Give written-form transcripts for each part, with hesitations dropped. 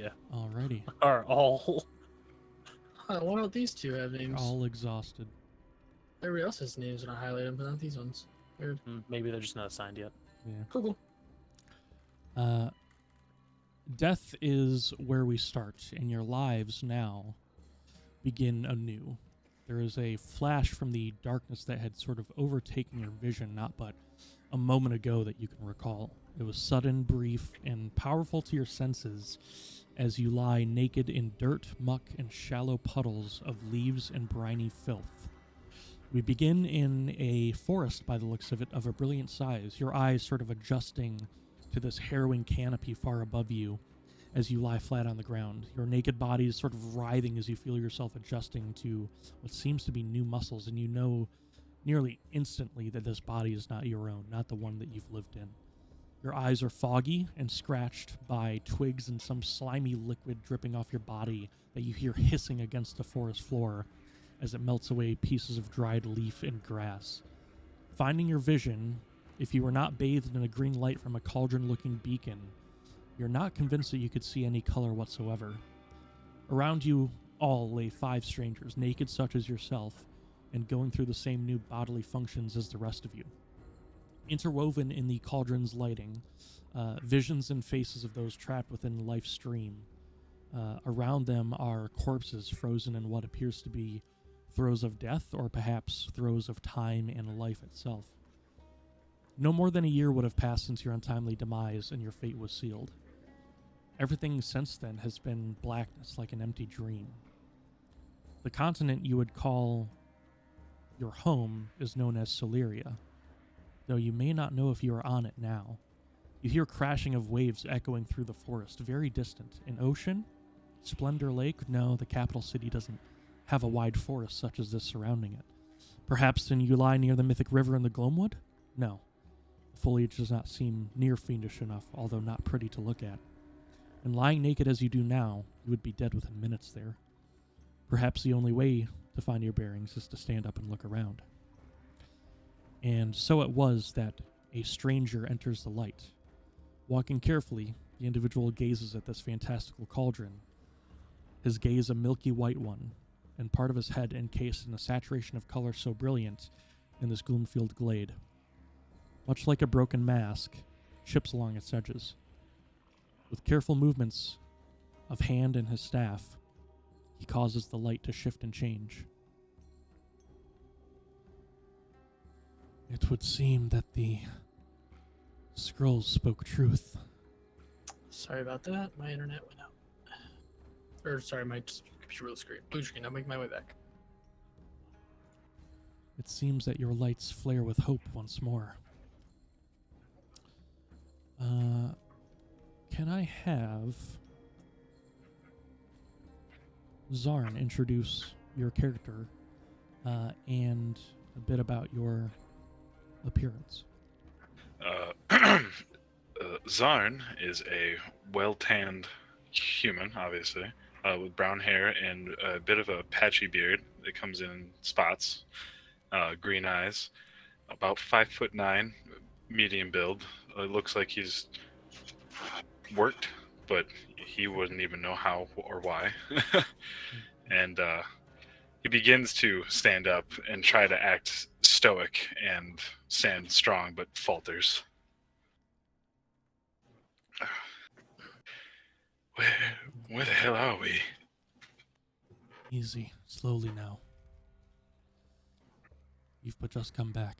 Yeah. Alrighty. Are all. Why don't these two have names? All exhausted. Everybody else has names when I highlight them, but not these ones. Weird. Maybe they're just not assigned yet. Yeah. Cool. Death is where we start, and your lives now begin anew. There is a flash from the darkness that had sort of overtaken your vision not but a moment ago that you can recall. It was sudden, brief, and powerful to your senses as you lie naked in dirt, muck, and shallow puddles of leaves and briny filth. We begin in a forest, by the looks of it, of a brilliant size, your eyes sort of adjusting to this harrowing canopy far above you as you lie flat on the ground. Your naked body is sort of writhing as you feel yourself adjusting to what seems to be new muscles, and you know nearly instantly that this body is not your own, not the one that you've lived in. Your eyes are foggy and scratched by twigs and some slimy liquid dripping off your body that you hear hissing against the forest floor as it melts away pieces of dried leaf and grass. Finding your vision, if you were not bathed in a green light from a cauldron-looking beacon, you're not convinced that you could see any color whatsoever. Around you all lay 5 strangers, naked such as yourself, and going through the same new bodily functions as the rest of you. Interwoven in the cauldron's lighting, visions and faces of those trapped within life's stream. Around them are corpses frozen in what appears to be throes of death, or perhaps throes of time and life itself. No more than a year would have passed since your untimely demise and your fate was sealed. Everything since then has been blackness, like an empty dream. The continent you would call your home is known as Soleria, though you may not know if you are on it now. You hear crashing of waves echoing through the forest, very distant. An ocean? Splendor Lake? No, the capital city doesn't have a wide forest such as this surrounding it. Perhaps then you lie near the Mythic River in the Gloamwood? No. The foliage does not seem near fiendish enough, although not pretty to look at. And lying naked as you do now, you would be dead within minutes there. Perhaps the only way to find your bearings is to stand up and look around. And so it was that a stranger enters the light. Walking carefully, the individual gazes at this fantastical cauldron, his gaze a milky white one, and part of his head encased in a saturation of color so brilliant in this gloom-filled glade. Much like a broken mask, chips along its edges. With careful movements of hand and his staff, he causes the light to shift and change. It would seem that the scrolls spoke truth. Sorry about that. My internet went out. Or, sorry, my computer blue screen. I'll make my way back. It seems that your lights flare with hope once more. Can I have Zarn introduce your character and a bit about your appearance? Zarn is a well-tanned human, obviously, with brown hair and a bit of a patchy beard that comes in spots, green eyes, about 5'9", medium build. It looks like he's worked, but he wouldn't even know how or why. And he begins to stand up and try to act stoic and stand strong, but falters. Where the hell are we? Easy, slowly now. You've but just come back.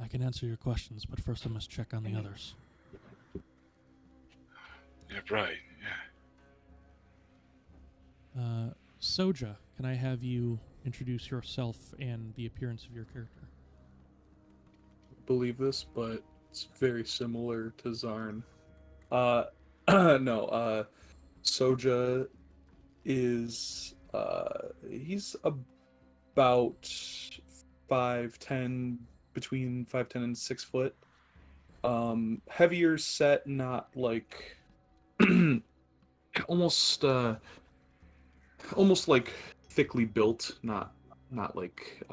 I can answer your questions, but first I must check on the others. Yeah, right, yeah. Soja, can I have you introduce yourself and the appearance of your character? Believe this, but it's very similar to Zarn. Soja is he's about 5'10", between 5'10" and 6 foot. Heavier set, not like almost like thickly built, not like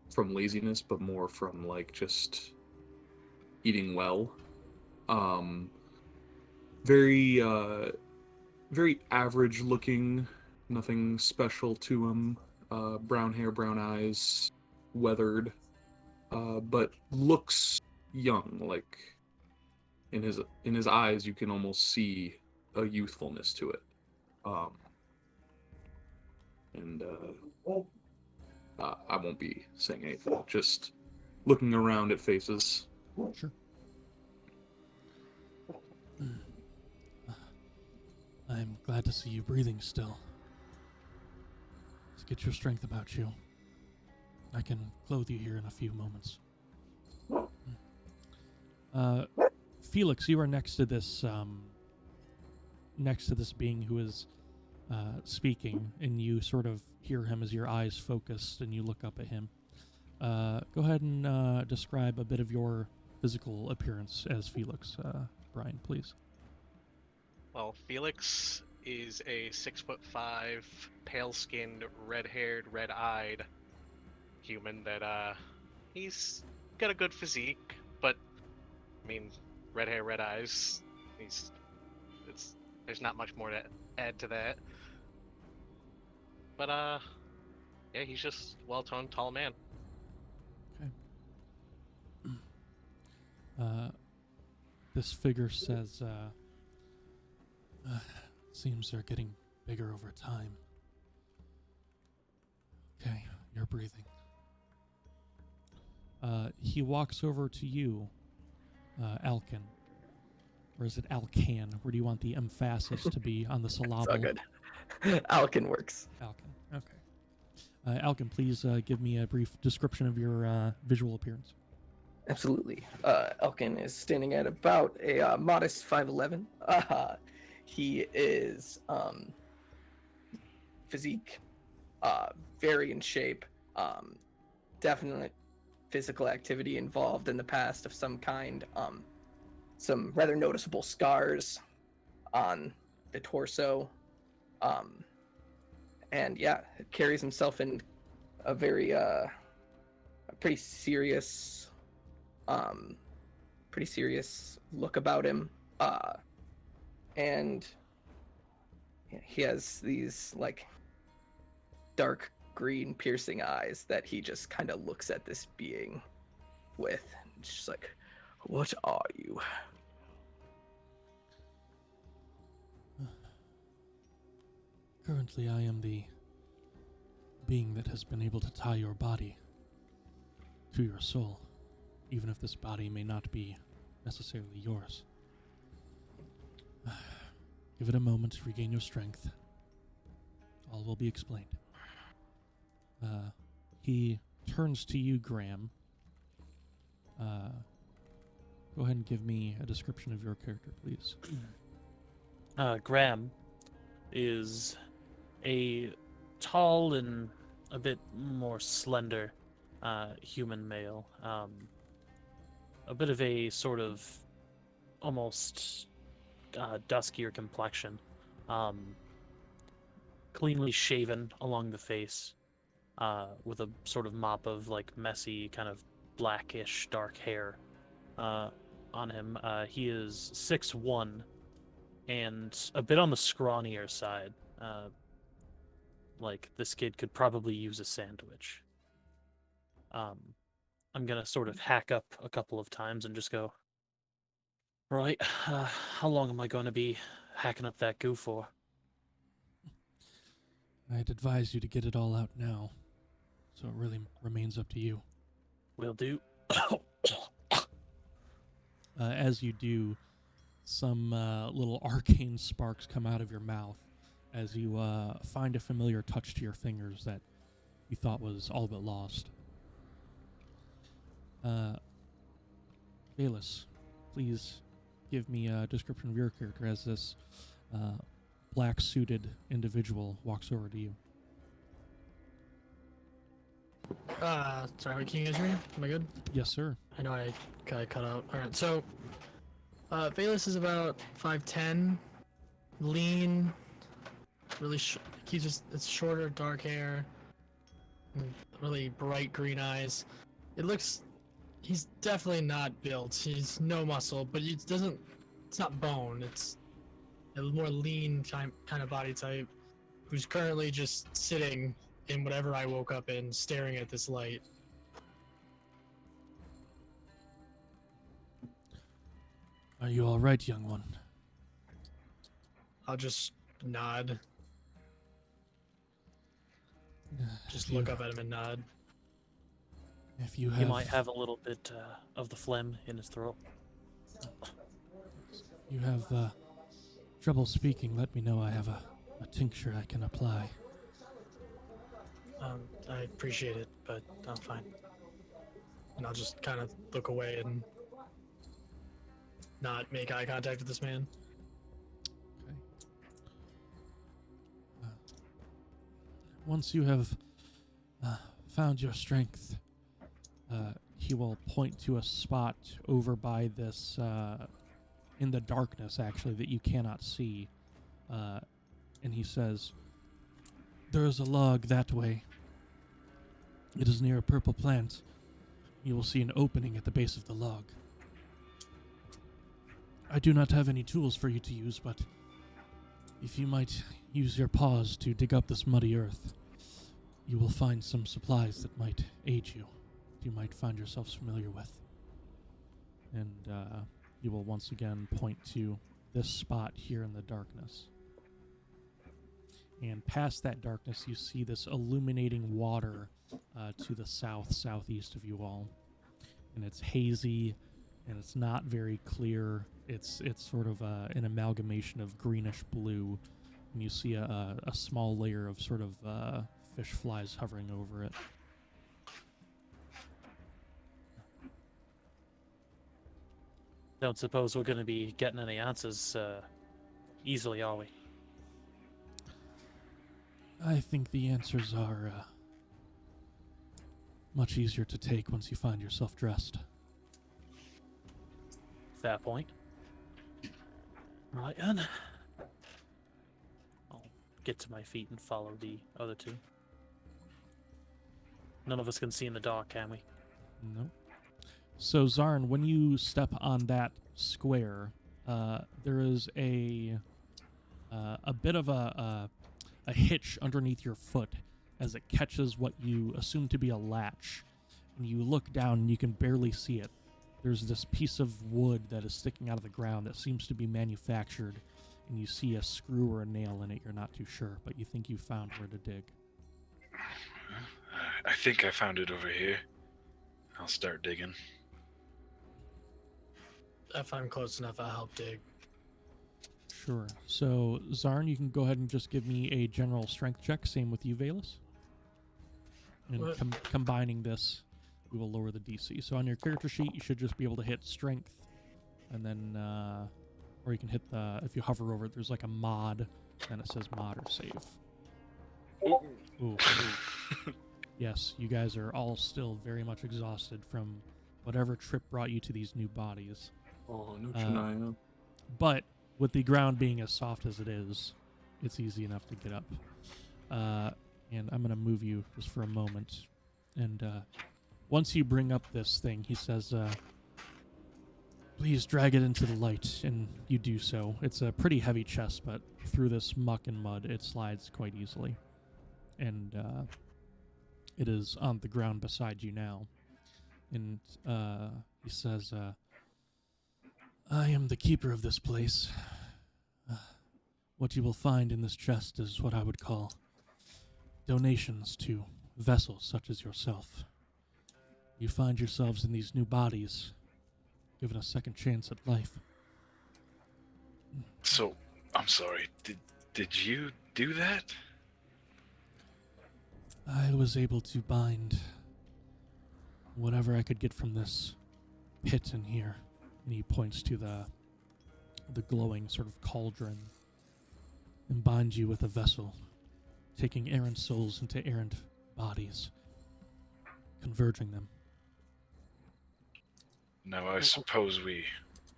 from laziness, but more from like just eating well. very very average looking, nothing special to him. Brown hair, brown eyes, weathered, but looks young. Like in his eyes, you can almost see a youthfulness to it. And I won't be saying anything. Just looking around at faces. Sure. I'm glad to see you breathing still. Let's get your strength about you. I can clothe you here in a few moments. Felix, you are next to this being who is speaking, and you sort of hear him as your eyes focus, and you look up at him. Go ahead and describe a bit of your physical appearance as Felix, Brian, please. Well, Felix is a 6'5", pale-skinned, red-haired, red-eyed human that he's got a good physique, but I mean, red hair, red eyes. There's not much more to add to that. But yeah, he's just well-toned, tall man. Okay. This figure says, seems they're getting bigger over time. Okay, you're breathing. He walks over to you, Alkin. Or is it Alcan? Where do you want the emphasis to be on the syllable? It's all good. Alkin works. Alkin, okay. Alkin, please give me a brief description of your visual appearance. Absolutely. Alkin is standing at about a modest 5'11". He is physique, very in shape, definite physical activity involved in the past of some kind, some rather noticeable scars on the torso, and yeah, carries himself in a very a pretty serious look about him, and he has these like dark green piercing eyes that he just kind of looks at this being with, just like, what are you? Currently, I am the being that has been able to tie your body to your soul, even if this body may not be necessarily yours. Give it a moment to regain your strength. All will be explained. He turns to you, Graham. Go ahead and give me a description of your character, please. Graham is a tall and a bit more slender human male. A bit of a sort of almost duskier complexion. Cleanly shaven along the face, with a sort of mop of like messy kind of blackish dark hair on him. He is 6'1", and a bit on the scrawnier side. Like this kid could probably use a sandwich. I'm gonna sort of hack up a couple of times and just go, right, how long am I going to be hacking up that goo for? I'd advise you to get it all out now, so it really remains up to you. Will do. As you do, some little arcane sparks come out of your mouth as you find a familiar touch to your fingers that you thought was all but lost. Valus, please give me a description of your character as this black-suited individual walks over to you. Sorry, can you guys hear me? Am I good? Yes, sir. I know I got cut out. Alright, so Valus is about 5'10", lean, really it's shorter, dark hair, and really bright green eyes. He's definitely not built. He's no muscle, but it's not bone. It's a more lean kind of body type, who's currently just sitting in whatever I woke up in, staring at this light. Are you all right, young one? I'll just nod, just If look you- up at him and nod. If you He have, might have a little bit of the phlegm in his throat. you have trouble speaking, let me know. I have a tincture I can apply. I appreciate it, but I'm fine. And I'll just kind of look away and not make eye contact with this man. Okay. Once you have found your strength, he will point to a spot over by this, in the darkness, actually, that you cannot see. And he says, "There is a log that way. It is near a purple plant. You will see an opening at the base of the log. I do not have any tools for you to use, but if you might use your paws to dig up this muddy earth, you will find some supplies that might aid you, that you might find yourselves familiar with." And you will once again point to this spot here in the darkness. And past that darkness, you see this illuminating water to the southeast of you all. And it's hazy, and it's not very clear. It's sort of an amalgamation of greenish blue, and you see a small layer of sort of fish flies hovering over it. Don't suppose we're going to be getting any answers easily, are we? I think the answers are much easier to take once you find yourself dressed. Fair point. Right, then. I'll get to my feet and follow the other two. None of us can see in the dark, can we? Nope. So, Zarn, when you step on that square, there is a bit of a hitch underneath your foot as it catches what you assume to be a latch. And you look down and you can barely see it. There's this piece of wood that is sticking out of the ground that seems to be manufactured, and you see a screw or a nail in it. You're not too sure, but you think you found where to dig. I think I found it over here. I'll start digging. If I'm close enough, I'll help dig. Sure. So, Zarn, you can go ahead and just give me a general strength check. Same with you, Valus. And What? combining this, we will lower the DC. So on your character sheet, you should just be able to hit strength. And then, or you can hit the, if you hover over it, there's like a mod, and it says mod or save. Ooh. Yes, you guys are all still very much exhausted from whatever trip brought you to these new bodies. Oh, no, Shania. But with the ground being as soft as it is, it's easy enough to get up. And I'm going to move you just for a moment. And once you bring up this thing, he says, "Please drag it into the light," and you do so. It's a pretty heavy chest, but through this muck and mud, it slides quite easily. And it is on the ground beside you now. And he says, "I am the keeper of this place. What you will find in this chest is what I would call donations to vessels such as yourself. You find yourselves in these new bodies, given a second chance at life." So, I'm sorry. Did you do that? I was able to bind whatever I could get from this pit in here. And he points to the glowing sort of cauldron, and bind you with a vessel, taking errant souls into errant bodies, converging them. Now, I suppose we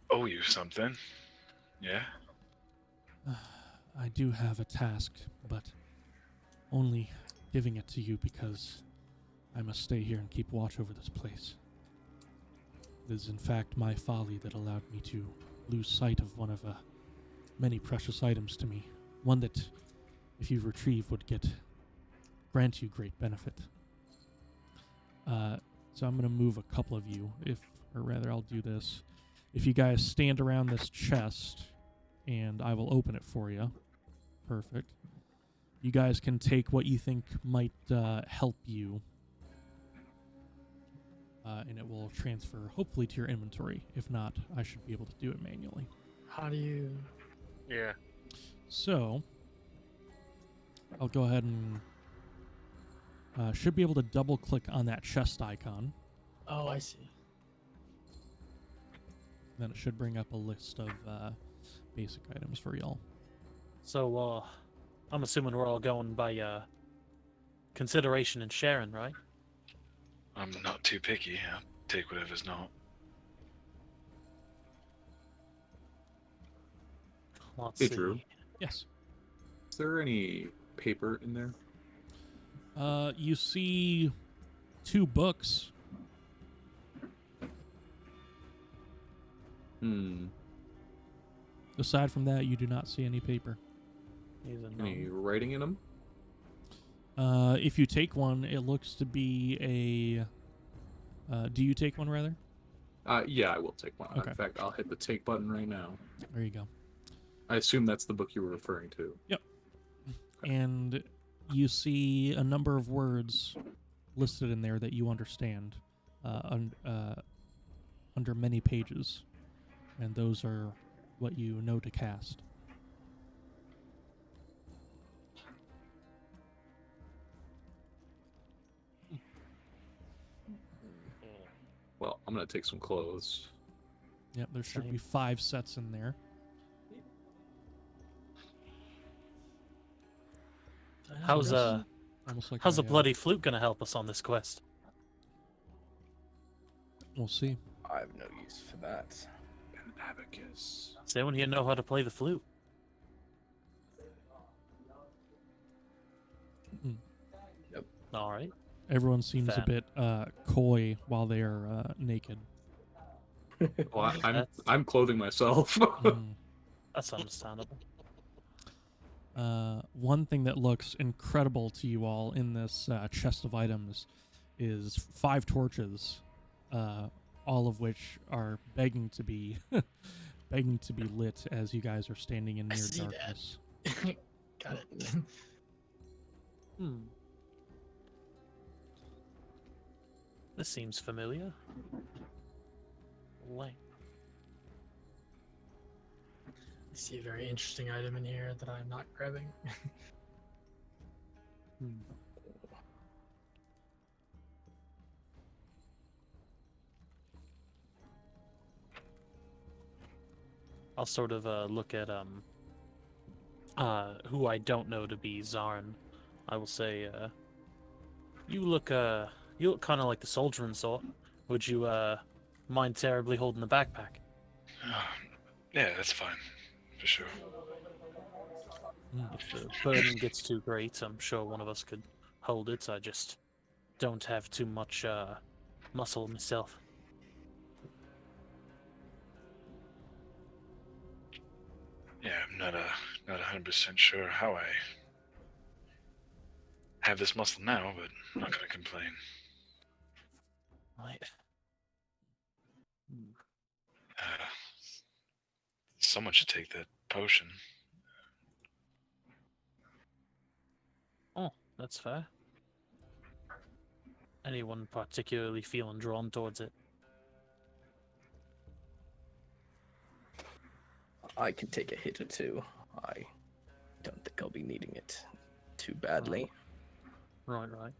owe you something. Yeah? I do have a task, but only giving it to you because I must stay here and keep watch over this place. It is in fact my folly that allowed me to lose sight of one of many precious items to me. One that, if you retrieve, would grant you great benefit. So I'm going to move a couple of you, or rather I'll do this. If you guys stand around this chest, and I will open it for you. Perfect. You guys can take what you think might help you, and it will transfer hopefully to your inventory. If not, I should be able to do it manually. How do you? Yeah. So, I'll go ahead and should be able to double click on that chest icon. Oh, I see. Then it should bring up a list of basic items for y'all. So, I'm assuming we're all going by consideration and sharing, right? I'm not too picky. I'll take whatever's not. Let's Hey, see. Drew. Yes. Is there any paper in there? You see 2 books. Aside from that, you do not see any paper. He's a Any gnome. writing in them? If you take one, it looks to be a... do you take one, rather? Yeah, I will take one. Okay. In fact, I'll hit the take button right now. There you go. I assume that's the book you were referring to. And you see a number of words listed in there that you understand under many pages. And those are what you know to cast. Well, I'm going to take some clothes. Yep, there should Same. be 5 sets in there. How's Almost like how's a a bloody flute gonna help us on this quest? We'll see. I have no use for that. An abacus. Does anyone here know how to play the flute? All right. Everyone seems a Fat. bit coy while they are naked. Well, That's- I'm clothing myself. Mm. That's understandable. One thing that looks incredible to you all in this chest of items is 5 torches, all of which are begging to be lit as you guys are standing in I near see that. darkness. Got it. Hmm. This seems familiar. Lamp. I see a very interesting item in here that I'm not grabbing. Hmm. I'll sort of look at who I don't know to be Zarn. I will say, you look kind of like the soldiering sort. Would you mind terribly holding the backpack? Yeah, that's fine. For sure. If the burden gets too great, I'm sure one of us could hold it. I just don't have too much muscle myself. Yeah, I'm not 100% sure how I have this muscle now, but I'm not gonna complain. Right. Someone should take that potion. Oh, that's fair. Anyone particularly feeling drawn towards it? I can take a hit or 2. I don't think I'll be needing it too badly. Right. I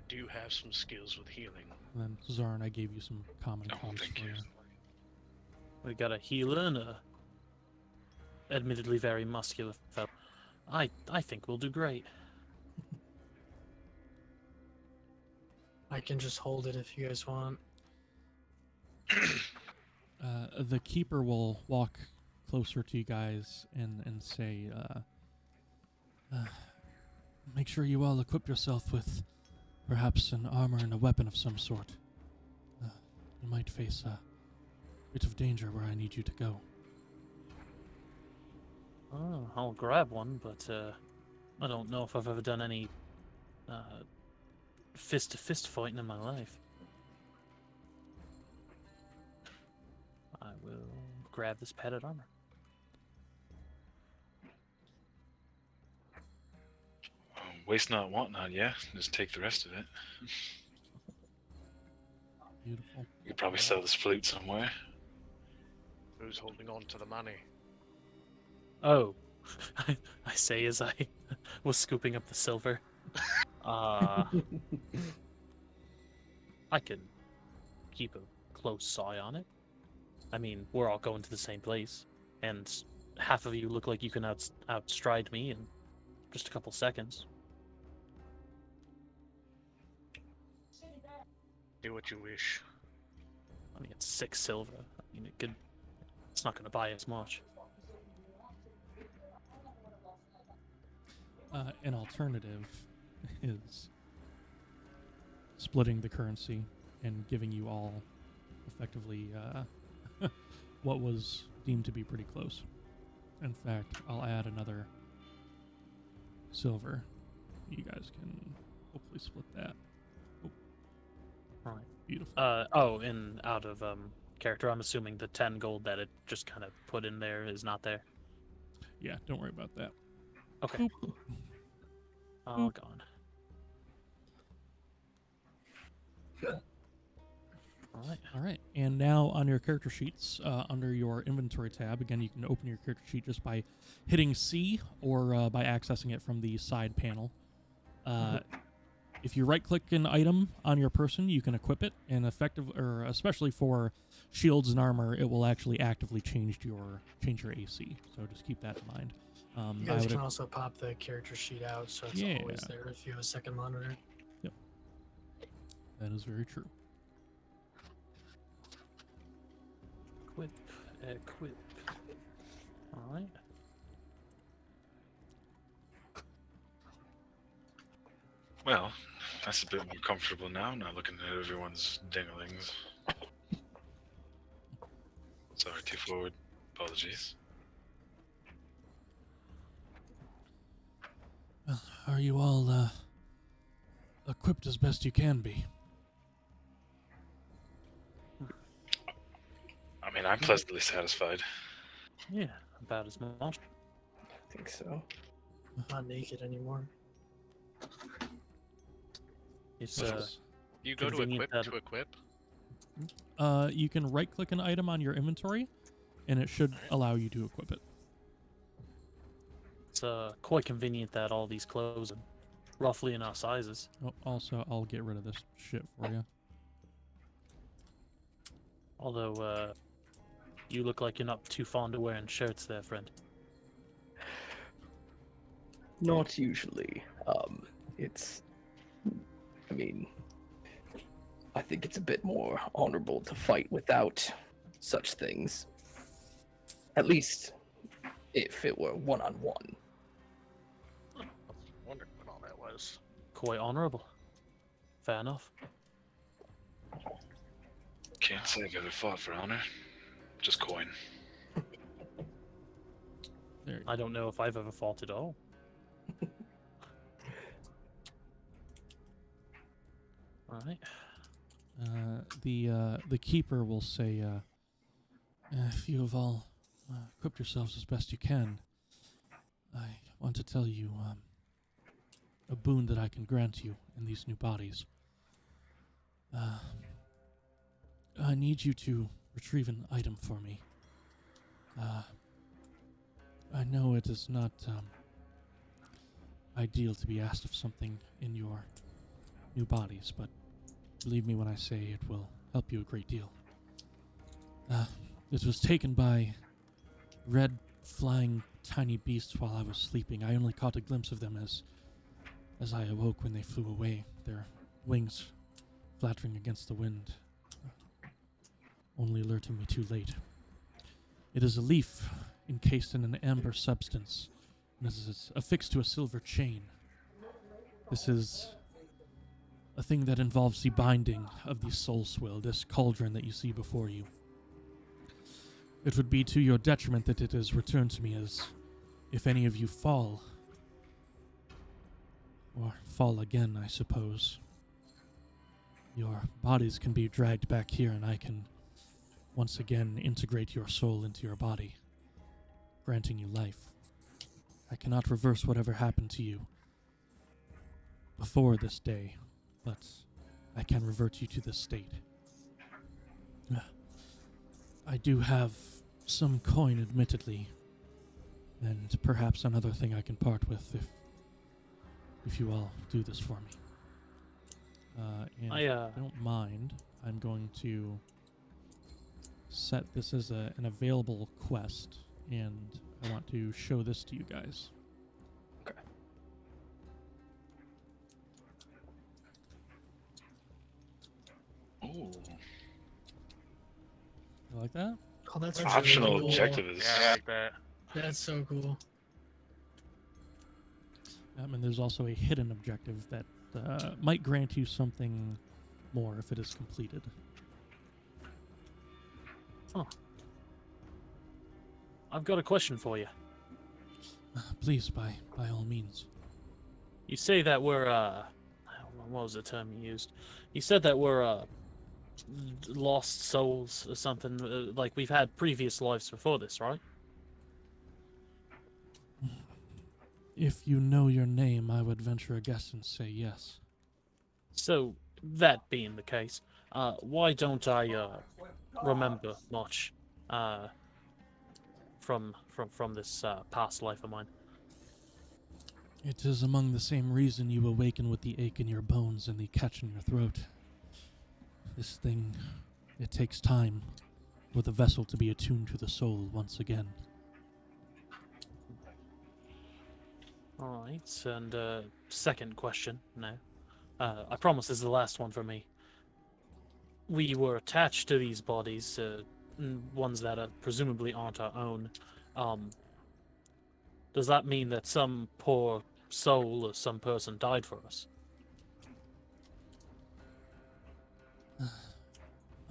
do have some skills with healing. And then Zarn, I gave you some common Oh, comps thank for you. you. We got a healer and a admittedly very muscular fellow. I think we'll do great. I can just hold it if you guys want. The keeper will walk closer to you guys and say, make sure you all equip yourself with perhaps an armor and a weapon of some sort. You might face a bit of danger where I need you to go. I'll grab one, but I don't know if I've ever done any fist-to-fist fighting in my life. I will grab this padded armor. Waste not, want not, yeah. Just take the rest of it. Beautiful. You could probably sell this flute somewhere. Who's holding on to the money? Oh, I say as I was scooping up the silver. I can keep a close eye on it. I mean, we're all going to the same place, and half of you look like you can outstride me in just a couple seconds. Do what you wish. I mean, it's 6 silver. I mean, it's not going to buy as much. An alternative is splitting the currency and giving you all effectively what was deemed to be pretty close. In fact, I'll add another silver. You guys can hopefully split that. Right. Beautiful. And out of character, I'm assuming the 10 gold that it just kind of put in there is not there. Yeah, don't worry about that. Okay. All gone. Alright. All right, and now on your character sheets, under your inventory tab, again, you can open your character sheet just by hitting C or by accessing it from the side panel. If you right-click an item on your person, you can equip it, and especially for shields and armor, it will actually actively change your AC. So just keep that in mind. You guys can also pop the character sheet out, so it's always there if you have a second monitor. Yep, that is very true. Equip. Alright. Well, that's a bit more comfortable now, not looking at everyone's dinglings. Sorry, too forward. Apologies. Well, are you all equipped as best you can be? I mean, I'm pleasantly satisfied. Yeah, about as much. I think so. Not naked anymore. It's You go to Convenient equip that- to equip. You can right-click an item on your inventory, and it should allow you to equip it. It's quite convenient that all these clothes are roughly in our sizes. Oh, also, I'll get rid of this shit for you. Although, you look like you're not too fond of wearing shirts there, friend. Not usually. I mean, I think it's a bit more honorable to fight without such things. At least if it were one-on-one. I was wondering what all that was. Quite honourable. Fair enough. Can't say I've ever fought for honor. Just coin. There you I don't know if I've ever fought at all. Alright. The keeper will say, if you have all equipped yourselves as best you can, I want to tell you a boon that I can grant you in these new bodies. I need you to retrieve an item for me. I know it is not ideal to be asked of something in your new bodies, but believe me when I say it will help you a great deal. It was taken by red flying tiny beasts while I was sleeping. I only caught a glimpse of them as I awoke when they flew away, their wings flattering against the wind, only alerting me too late. It is a leaf encased in an amber substance, and it is affixed to a silver chain. This is a thing that involves the binding of the soul swill, this cauldron that you see before you. It would be to your detriment that it is returned to me as if any of you fall, or fall again, I suppose, your bodies can be dragged back here and I can once again integrate your soul into your body, granting you life. I cannot reverse whatever happened to you before this day, but I can revert you to this state. I do have some coin, admittedly, and perhaps another thing I can part with if you all do this for me. And if you don't mind, I'm going to set this as an available quest, and I want to show this to you guys. Okay. Ooh. You like that? Oh, that's An really optional cool. objective is Yeah, I like that. That's so cool. And there's also a hidden objective that might grant you something more if it is completed. I've got a question for you. Please, by all means. You say that we're, what was the term you used? You said that we're, lost souls or something, like we've had previous lives before this, right? If you know your name, I would venture a guess and say yes. So, that being the case, why don't I, remember much, from this, past life of mine? It is among the same reason you awaken with the ache in your bones and the catch in your throat. This thing, it takes time for the vessel to be attuned to the soul once again. Alright, and second question now. I promise this is the last one for me. We were attached to these bodies, ones that are presumably aren't our own. Does that mean that some poor soul or some person died for us?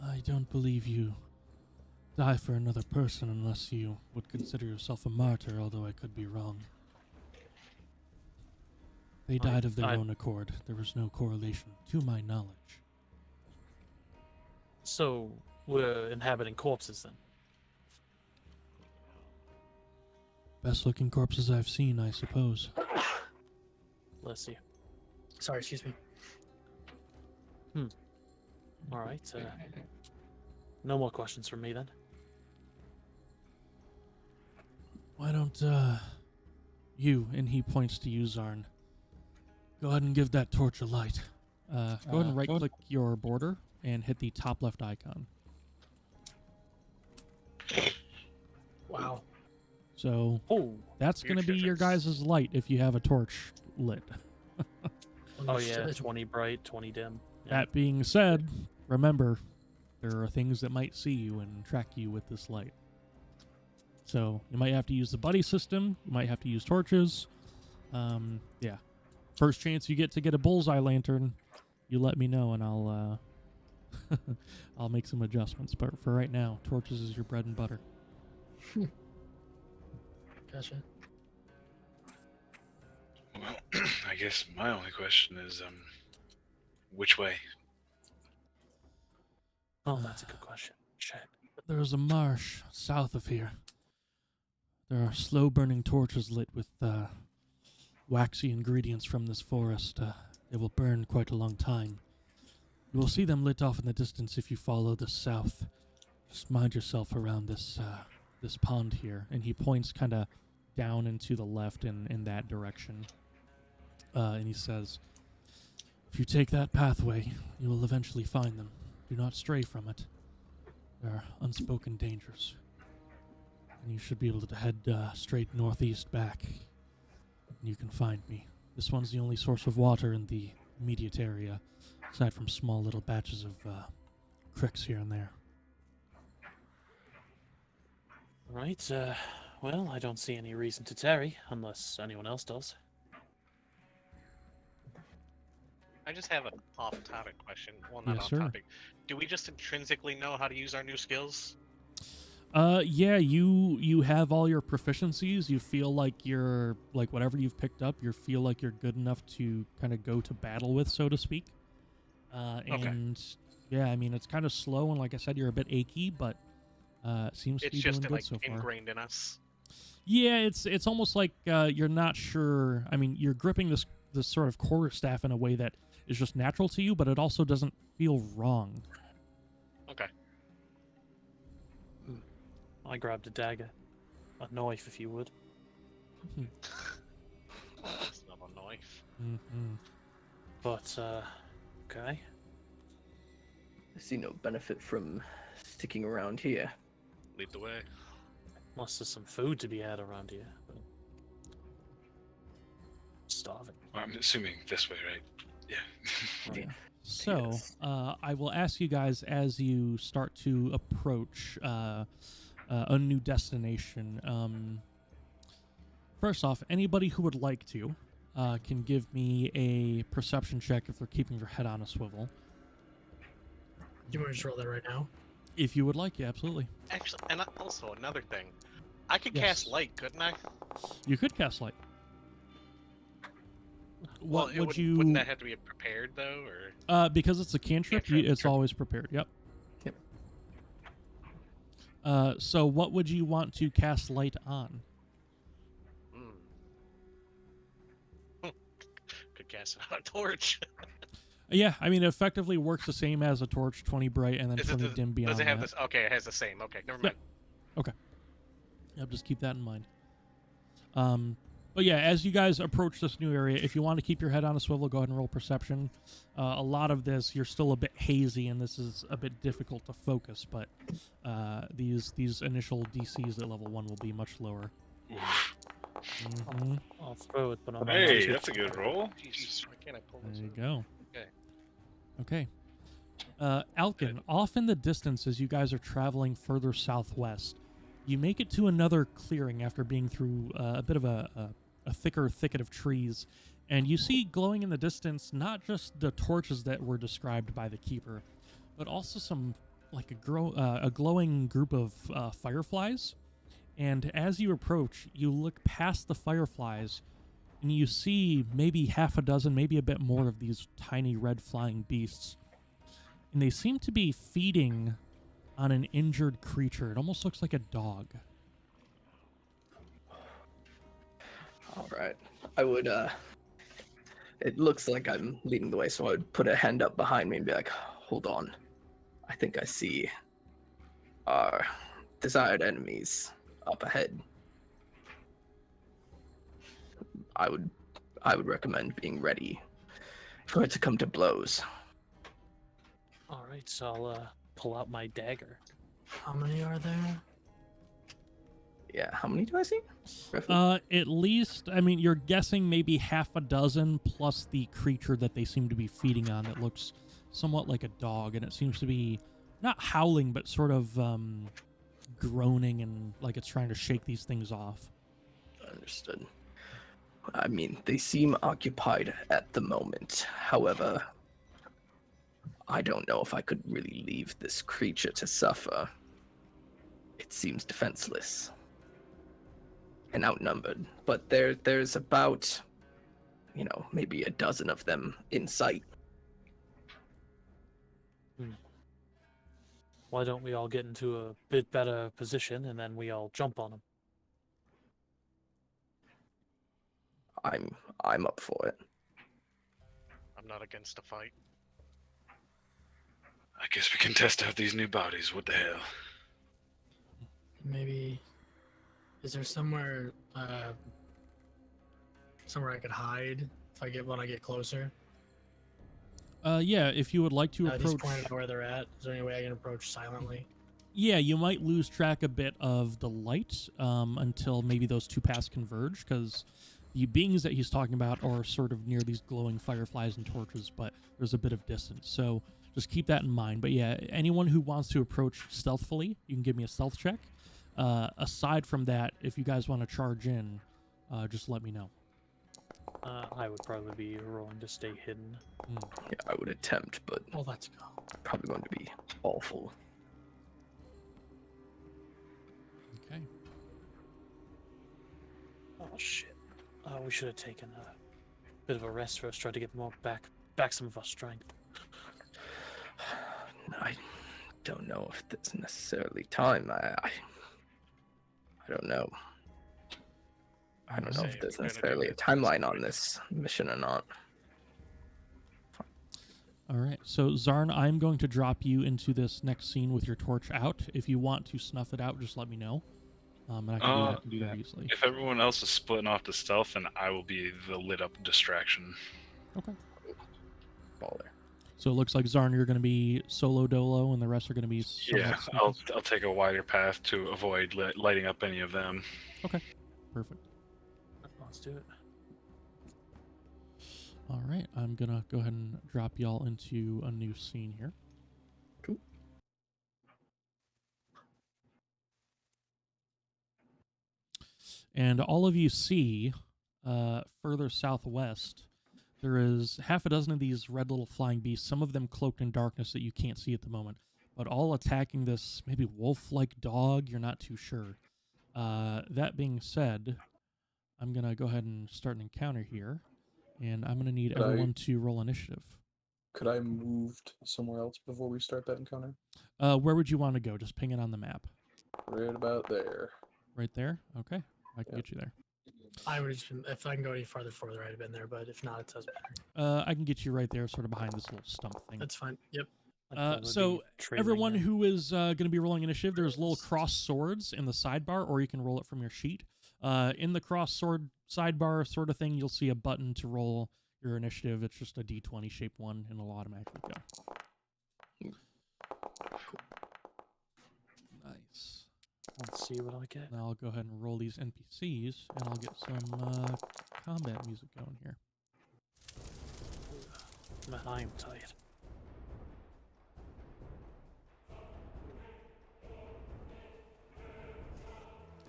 I don't believe you die for another person unless you would consider yourself a martyr, although I could be wrong. They died of their own accord. There was no correlation, to my knowledge. So, we're inhabiting corpses then? Best looking corpses I've seen, I suppose. Bless you. Sorry, excuse me. Alright, no more questions from me then. Why don't, you, and he points to you, Zarn, go ahead and give that torch a light. Go ahead and right-click your border and hit the top left icon. Wow. So, Oh, that's going to be Huge your difference. guys' light if you have a torch lit. oh yeah, Understood. 20 bright, 20 dim. Yeah. That being said, remember, there are things that might see you and track you with this light. So, you might have to use the buddy system, you might have to use torches. Yeah. First chance you get a bullseye lantern, you let me know and I'll I'll make some adjustments. But for right now, torches is your bread and butter. Gotcha. Well, I guess my only question is, which way? Oh, that's a good question. Shit. There's a marsh south of here. There are slow-burning torches lit with waxy ingredients from this forest. They will burn quite a long time. You will see them lit off in the distance if you follow the south. Just mind yourself around this this pond here. And he points kind of down and to the left in that direction. And he says, if you take that pathway, you will eventually find them. Do not stray from it. There are unspoken dangers. And you should be able to head straight northeast back. And you can find me. This one's the only source of water in the immediate area, aside from small little batches of cricks here and there. Right, well, I don't see any reason to tarry, unless anyone else does. I just have an off-topic question. Well, not Yes, sir. off-topic. Do we just intrinsically know how to use our new skills? Yeah, you have all your proficiencies. You feel like you're like whatever you've picked up. You feel like you're good enough to kind of go to battle with, so to speak. And yeah, I mean it's kind of slow, and like I said, you're a bit achy, but seems to It's be doing just good like so far. ingrained in us. Yeah, it's almost like you're not sure. I mean, you're gripping this sort of quarterstaff in a way that is just natural to you, but it also doesn't feel wrong. Okay. I grabbed a dagger. A knife, if you would. That's not a knife. Mm-hmm. But, okay. I see no benefit from sticking around here. Lead the way. Unless there's some food to be had around here. But... starving. I'm assuming this way, right? Yeah. Yeah. So, Yes. I will ask you guys as you start to approach a new destination. First off, anybody who would like to can give me a perception check if they're keeping their head on a swivel. You want to just roll that right now? If you would like, yeah, absolutely. Actually, and also another thing, I could Yes. cast light, couldn't I? You could cast light. Well, What it would wouldn't- you? Wouldn't that have to be prepared though, or? Because it's a cantrip, Cantrip, it's sure. always prepared. Yep. Yep. So what would you want to cast light on? Could cast it on a torch. Yeah, I mean, it effectively works the same as a torch, 20 bright and then Is 20 it, dim beyond does it have that. this? Okay, it has the same. Okay, never Yep. mind. Yep, just keep that in mind. But yeah, as you guys approach this new area, if you want to keep your head on a swivel, go ahead and roll perception. A lot of this, you're still a bit hazy, and this is a bit difficult to focus, but these initial DCs at level 1 will be much lower. Mhm. I'll throw it, but I'm Hey, that's a good roll. Jesus, why can't I pull this? There you out? go. Okay. Okay. Alkin, off in the distance as you guys are traveling further southwest, you make it to another clearing after being through a bit of a thicker thicket of trees, and you see glowing in the distance not just the torches that were described by the keeper, but also some like a glowing group of fireflies. And as you approach, you look past the fireflies, and you see maybe half a dozen, maybe a bit more of these tiny red flying beasts. And they seem to be feeding on an injured creature. It almost looks like a dog. All right. I would, it looks like I'm leading the way, so I would put a hand up behind me and be like, hold on. I think I see our desired enemies up ahead. I would recommend being ready for it to come to blows. Alright, so I'll pull out my dagger. How many are there? Yeah, how many do I see? Roughly? At least, I mean, you're guessing maybe half a dozen plus the creature that they seem to be feeding on that looks somewhat like a dog, and it seems to be not howling, but sort of groaning and like it's trying to shake these things off. Understood. I mean, they seem occupied at the moment. However, I don't know if I could really leave this creature to suffer. It seems defenseless and outnumbered, but there's about, maybe a dozen of them in sight. Why don't we all get into a bit better position and then we all jump on them? I'm up for it. I'm not against a fight. I guess we can test out these new bodies. What the hell? Maybe. Is there somewhere I could hide when I get closer? Yeah, if you would like to Just approach... point out where they're at. Is there any way I can approach silently? Yeah, you might lose track a bit of the light until maybe those two paths converge, because the beings that he's talking about are sort of near these glowing fireflies and torches, but there's a bit of distance. So just keep that in mind. But yeah, anyone who wants to approach stealthily, you can give me a stealth check. Aside from that, if you guys want to charge in, just let me know. I would probably be rolling to stay hidden. Yeah, I would attempt, but Well, let's go. probably going to be awful. Okay. Oh shit. We should have taken a bit of a rest first. Try to get more back some of our strength. I don't know if there's necessarily time. I don't know. I don't know Say if there's we're gonna necessarily do a timeline on quick. this mission or not. All right. So, Zarn, I'm going to drop you into this next scene with your torch out. If you want to snuff it out, just let me know. And I can do that do that. very easily. If everyone else is splitting off to stealth, then I will be the lit up distraction. Okay. Baller. So it looks like Zarn, you're going to be solo dolo, and the rest are going to be. Yeah, somewhat sneaky? I'll take a wider path to avoid lighting up any of them. Perfect. Let's do it. All right, I'm gonna go ahead and drop y'all into a new scene here. Cool. And all of you see, further southwest, there is half a dozen of these red little flying beasts, some of them cloaked in darkness that you can't see at the moment, but all attacking this maybe wolf-like dog, you're not too sure. That being said, I'm going to go ahead and start an encounter here, and I'm going to need Could everyone to roll initiative. Could I move somewhere else before we start that encounter? Where would you want to go? Just ping it on the map. Right about there. Right there? Okay, I can Yep. get you there. I would have just been, if I can go any farther forward, I'd have been there. But if not, it doesn't matter. I can get you right there, sort of behind this little stump thing. That's fine. Yep. I'd probably So be trailing everyone them. who is going to be rolling initiative, there's little cross swords in the sidebar, or you can roll it from your sheet. In the cross sword sidebar sort of thing, you'll see a button to roll your initiative. It's just a D20 shaped one, and it'll automatically go. Nice. Let's see what I get. Now I'll go ahead and roll these NPCs, and I'll get some combat music going here. Man, I am tired.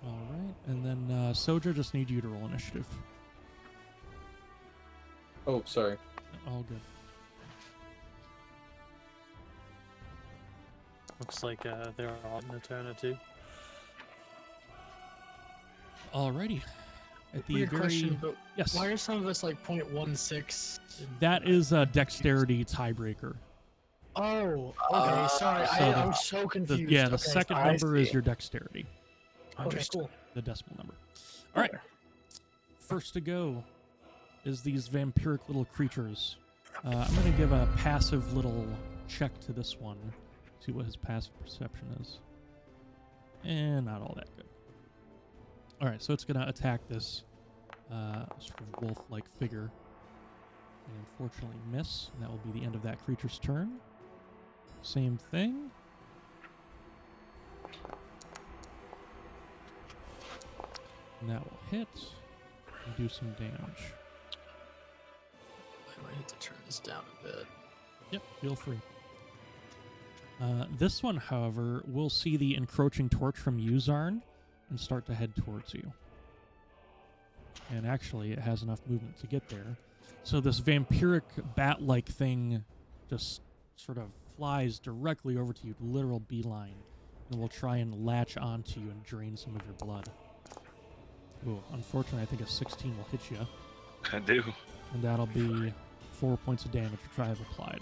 All right, and then Soja, just need you to roll initiative. Oh, sorry. All good. Looks like they're all in a turn or two. Alrighty. At the Weird very question, but yes, why are some of us like 0.16? that is a dexterity tiebreaker. Oh, okay. Sorry, So I the- was so The confused. the Okay, second I number is see. your dexterity, Okay, cool. the decimal number. All right. First to go is these vampiric little creatures. I'm going to give a passive little check to this one. See what his passive perception is. And not all that good. All right, so it's going to attack this sort of wolf-like figure. And unfortunately miss. And that will be the end of that creature's turn. Same thing. And that will hit and do some damage. I might have to turn this down a bit. Yep, feel free. This one, however, will see the encroaching torch from you, Zarn, and start to head towards you. And actually, it has enough movement to get there. So this vampiric bat-like thing just sort of flies directly over to you, literal beeline, and will try and latch onto you and drain some of your blood. Ooh, unfortunately, I think a 16 will hit you, I do. and that'll be 4 points of damage, which I have applied.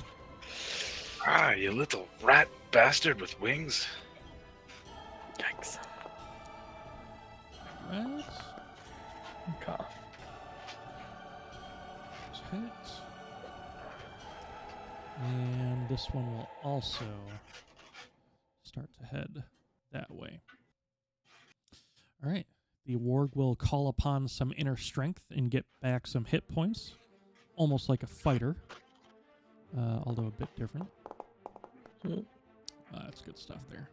Ah, you little rat bastard with wings. Yikes. Right. Okay. Hit. And this one will also start to head that way. All right. The warg will call upon some inner strength and get back some hit points, almost like a fighter, although a bit different. That's good stuff there.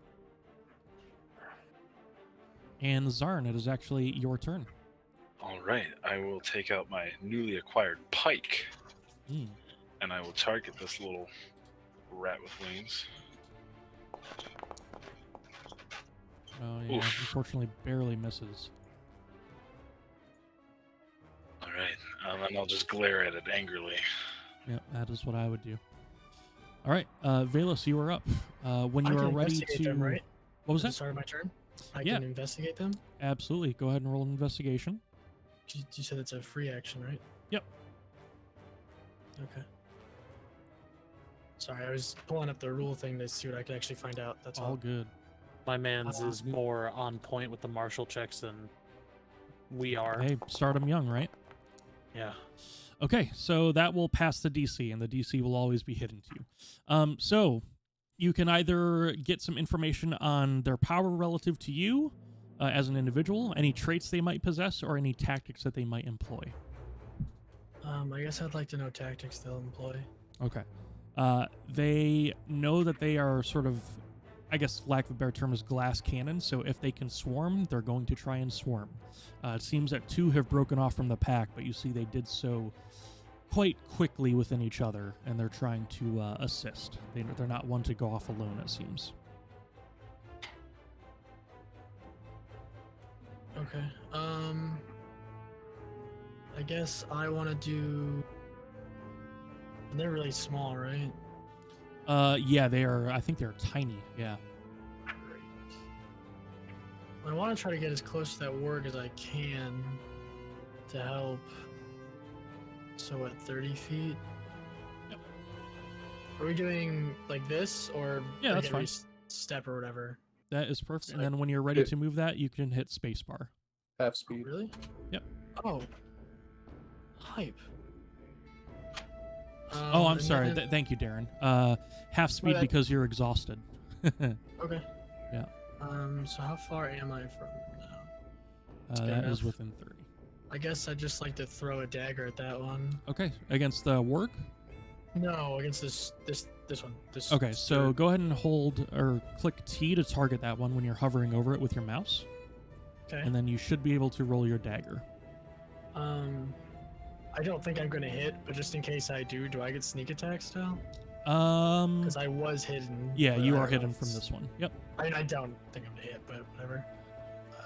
And Zarn, it is actually your turn. All right, I will take out my newly acquired pike, and I will target this little rat with wings. Oh, yeah, Oof. unfortunately barely misses. All right, and I'll just glare at it angrily. Yep, that is what I would do. All right, Valus, you are up. When I you can are ready investigate to... them, right? What was At the that? start of my turn? I Yeah. can investigate them? Absolutely. Go ahead and roll an investigation. You said it's a free action, right? Yep. Okay. Sorry, I was pulling up the rule thing to see what I could actually find out. That's All all. good. My man's is more on point with the martial checks than we are. Hey, start 'em young, right? Yeah. Okay, so that will pass the DC, and the DC will always be hidden to you. So you can either get some information on their power relative to you as an individual, any traits they might possess, or any tactics that they might employ. I guess I'd like to know tactics they'll employ. Okay. They know that they are sort of, I guess, lack of a better term, is glass cannon. So if they can swarm, they're going to try and swarm. It seems that 2 have broken off from the pack, but you see they did so quite quickly within each other, and they're trying to assist. They're not one to go off alone, it seems. Okay. I guess I want to do. They're really small, right? Yeah, they are. I think they're tiny. Yeah. Great. I want to try to get as close to that warg as I can to help. So what, 30 feet? Yep. Are we doing like this, or Yeah, like that's every fine. step or whatever? That is perfect. And Like- then when you're ready to move that, you can hit spacebar. Half Oh, speed. really? Yep. Oh. Hype. Oh, I'm and sorry. then- Thank you, Darren. Half speed bad. because you're exhausted. Okay. Yeah. So how far am I from now? Fair That is enough. within 30. I guess I'd just like to throw a dagger at that one. Okay, against the warg? No, against this one. This. Okay, so third. go ahead and hold or click T to target that one when you're hovering over it with your mouse, Okay. and then you should be able to roll your dagger. I don't think I'm gonna hit, but just in case I do I get sneak attack still? Um, Because I was hidden. yeah, but you I are don't know hidden if from it's- this one. Yep. I don't think I'm gonna hit, but whatever.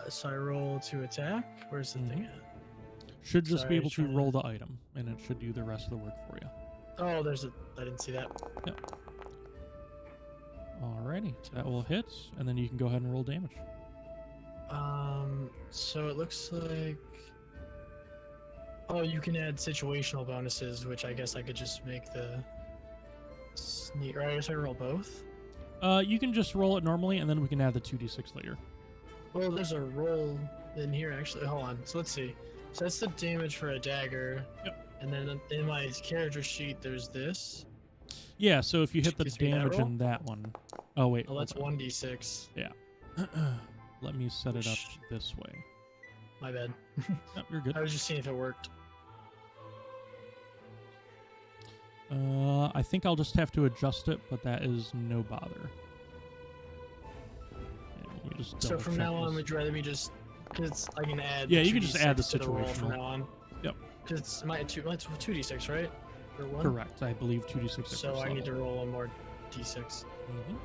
So I roll to attack. Where's the thing at? Should just be Sorry, able to trying to- roll the item, and it should do the rest of the work for you. Oh, there's a. I didn't see that. Alrighty, that will hit, and then you can go ahead and roll damage. So it looks like. Oh, you can add situational bonuses, which I guess I could just make the. Sneak. Or I guess I roll both. You can just roll it normally, and then we can add the 2d6 later. Well, there's a roll in here actually. Hold on. So let's see. So that's the damage for a dagger. Yep. And then in my character sheet, there's this. Yeah, so if you hit the Gives me that damage roll? in that one. Oh, wait. Oh, that's hold 1d6. on. Let me set it up Sh- this way. My bad. Nope, you're good. I was just seeing if it worked. I think I'll just have to adjust it, but that is no bother. Yeah, let me just So from double-check now on, this. would you rather me just? Because I can add. Yeah, the you can just add the 2d6 to roll from situational. now on. Yep. Because it's my two. It's 2d6, right? Or one. Correct. I believe 2d6 at So first I need to level. roll one more d6. Mhm.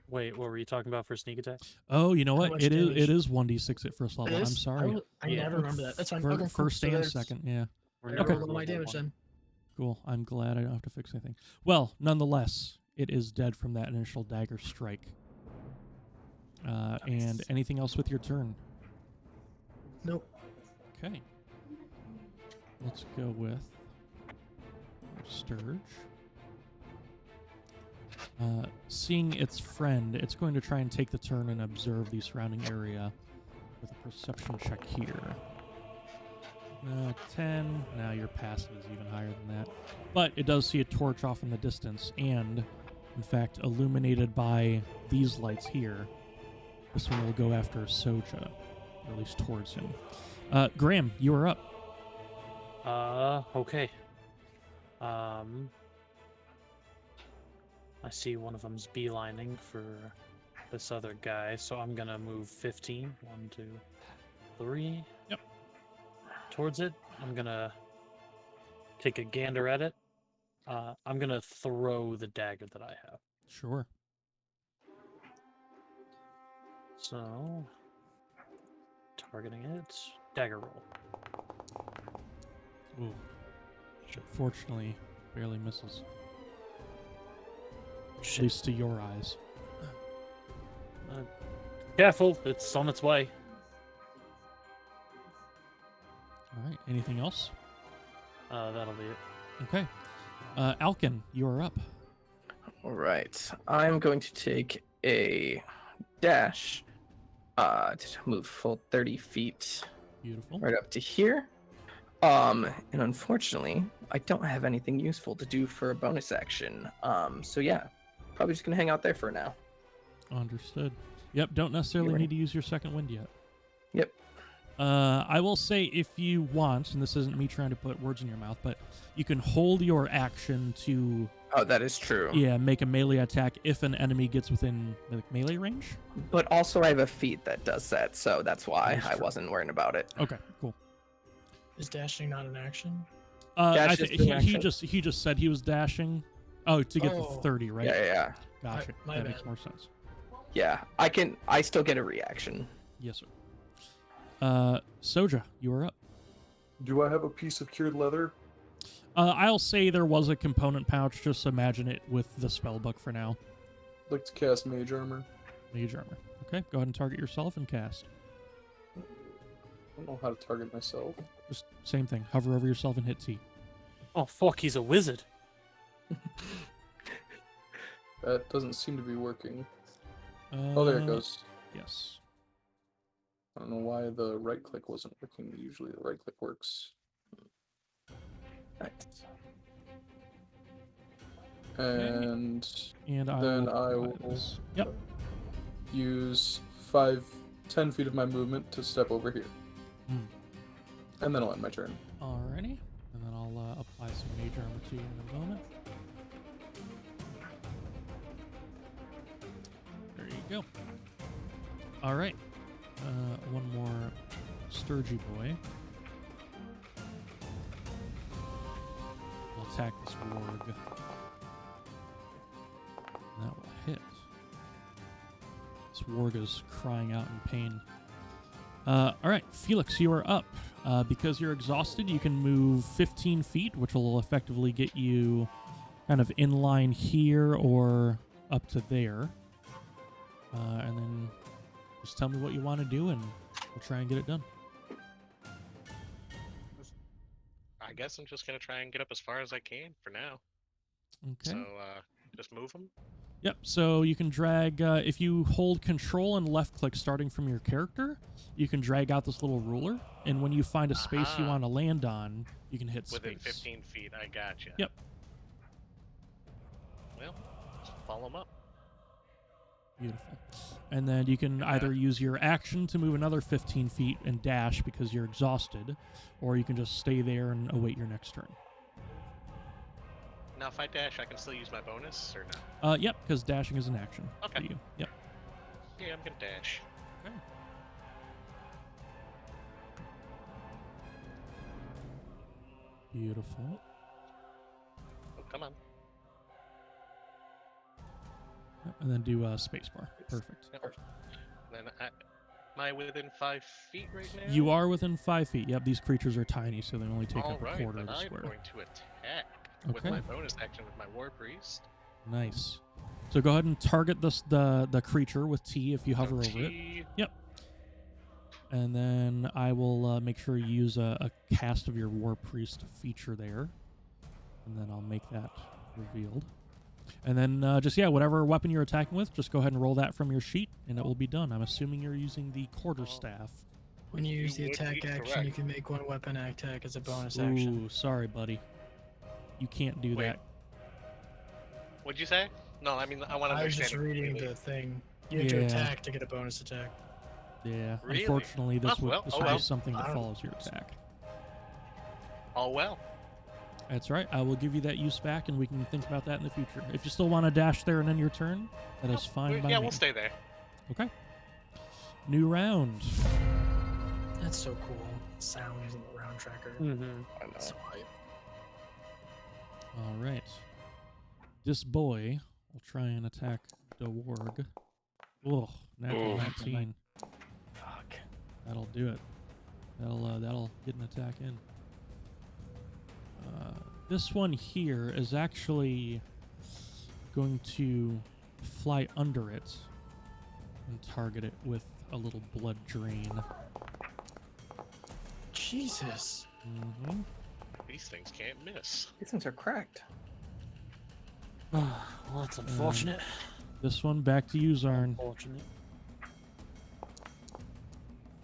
Wait, what were you talking about for sneak attack? Oh, you know How what? much It is damage? 1d6 at first level. I'm sorry. I Yeah. never remember that. That's fine. For Okay, cool. first So and there's- second, yeah. We're I never rolled all my level damage one. then. Cool. I'm glad I don't have to fix anything. Well, nonetheless, it is dead from that initial dagger strike. And anything else with your turn? Nope. Okay. Let's go with Sturge. Seeing its friend, it's going to try and take the turn and observe the surrounding area with a perception check here. 10. Now your passive is even higher than that. But it does see a torch off in the distance, and, in fact, illuminated by these lights here, this one will go after Soja, or at least towards him. Graham, you are up. Okay. I see one of them's beelining for this other guy, so I'm gonna move 15. 1, 2, 3. Yep. Towards it. I'm gonna take a gander at it. I'm gonna throw the dagger that I have. Sure. So, targeting it. Dagger roll. Ooh. Fortunately, barely misses. At least to your eyes. Careful, it's on its way. All right. Anything else? That'll be it. Okay. Alkin, you are up. All right. I'm going to take a dash to move full 30 feet Beautiful. right up to here. And unfortunately, I don't have anything useful to do for a bonus action. So yeah, probably just gonna hang out there for now. Understood. Yep. Don't necessarily ready? need to use your second wind yet. Yep. I will say if you want, and this isn't me trying to put words in your mouth, but you can hold your action to Oh, that is true. make a melee attack if an enemy gets within like, melee range. But also, I have a feat that does that, so that's why That's I true. wasn't worrying about it. Okay, cool. Is dashing not an action? I Dash is think an he action? just said he was dashing. Oh, to get the Oh. 30, right? Yeah. Gotcha. My That makes bad. more sense. Yeah, I still get a reaction. Yes, sir. Soja, you are up. Do I have a piece of cured leather? I'll say there was a component pouch. Just imagine it with the spell book for now. I'd like to cast mage armor. Mage armor. Okay, go ahead and target yourself and cast. I don't know how to target myself. Just same thing. Hover over yourself and hit T. Oh fuck, he's a wizard. That doesn't seem to be working. Oh, there it goes. Yes. I don't know why the right click wasn't working. Usually the right click works. Nice. And And then will I apply will this. Yep. use 10 feet of my movement to step over here. Hmm. And then I'll end my turn. Alrighty. And then I'll apply some mage armor to you in a moment. There you go. All right. One more Sturgy boy. We'll attack this warg. And that will hit. This warg is crying out in pain. All right, Felix, you are up. Because you're exhausted, you can move 15 feet, which will effectively get you kind of in line here or up to there. And then just tell me what you want to do, and we'll try and get it done. I guess I'm just gonna try and get up as far as I can for now. Okay. So just move them. Yep, so you can drag, if you hold control and left click starting from your character, you can drag out this little ruler, and when you find a space you Aha. want to land on, you can hit Within space. 15 feet. I gotcha. Yep. Well, just follow them up. Beautiful. And then you can either use your action to move another 15 feet and dash because you're exhausted, or you can just stay there and await your next turn. Now, if I dash, I can still use my bonus, or no? Yep, because dashing is an action Okay. for you. Yep. Yeah, I'm gonna dash. Okay. Beautiful. Oh, come on. Yep, and then do spacebar. Perfect. Then am I within 5 feet right now? You are within 5 feet. Yep, these creatures are tiny, so they only take All up right, a quarter then of a I'm square. going to attack with Okay. my bonus action with my war priest. Nice. So go ahead and target the creature with T if you hover over it. T. And then I will make sure you use a cast of your War Priest feature there. And then I'll make that revealed. And then whatever weapon you're attacking with, just go ahead and roll that from your sheet, and it will be done. I'm assuming you're using the quarterstaff. When you use You the would attack be action, you correct. can make one weapon attack as a bonus action. Ooh, sorry, buddy. You can't do Wait. that. What'd you say? No, I mean, I want to I was understand. just it reading clearly. the thing. You have to Yeah. attack to get a bonus attack. Yeah, Really? unfortunately, this Oh, would, well, this oh would well. be something I that don't- follows your attack. Oh, well. That's right. I will give you that use back, and we can think about that in the future. If you still want to dash there and end your turn, that is fine by Yeah, me. we'll stay there. Okay. New round. That's so cool. Sounds in the round tracker. Mm-hmm. I know. So hype. All right. This boy will try and attack the warg. Oh, natural Oh. 19. Fuck. That'll do it. That'll get an attack in. This one here is actually going to fly under it and target it with a little blood drain. Jesus. Mm-hmm. These things can't miss. These things are cracked. Well, that's unfortunate. This one back to you, Zarn. Unfortunate.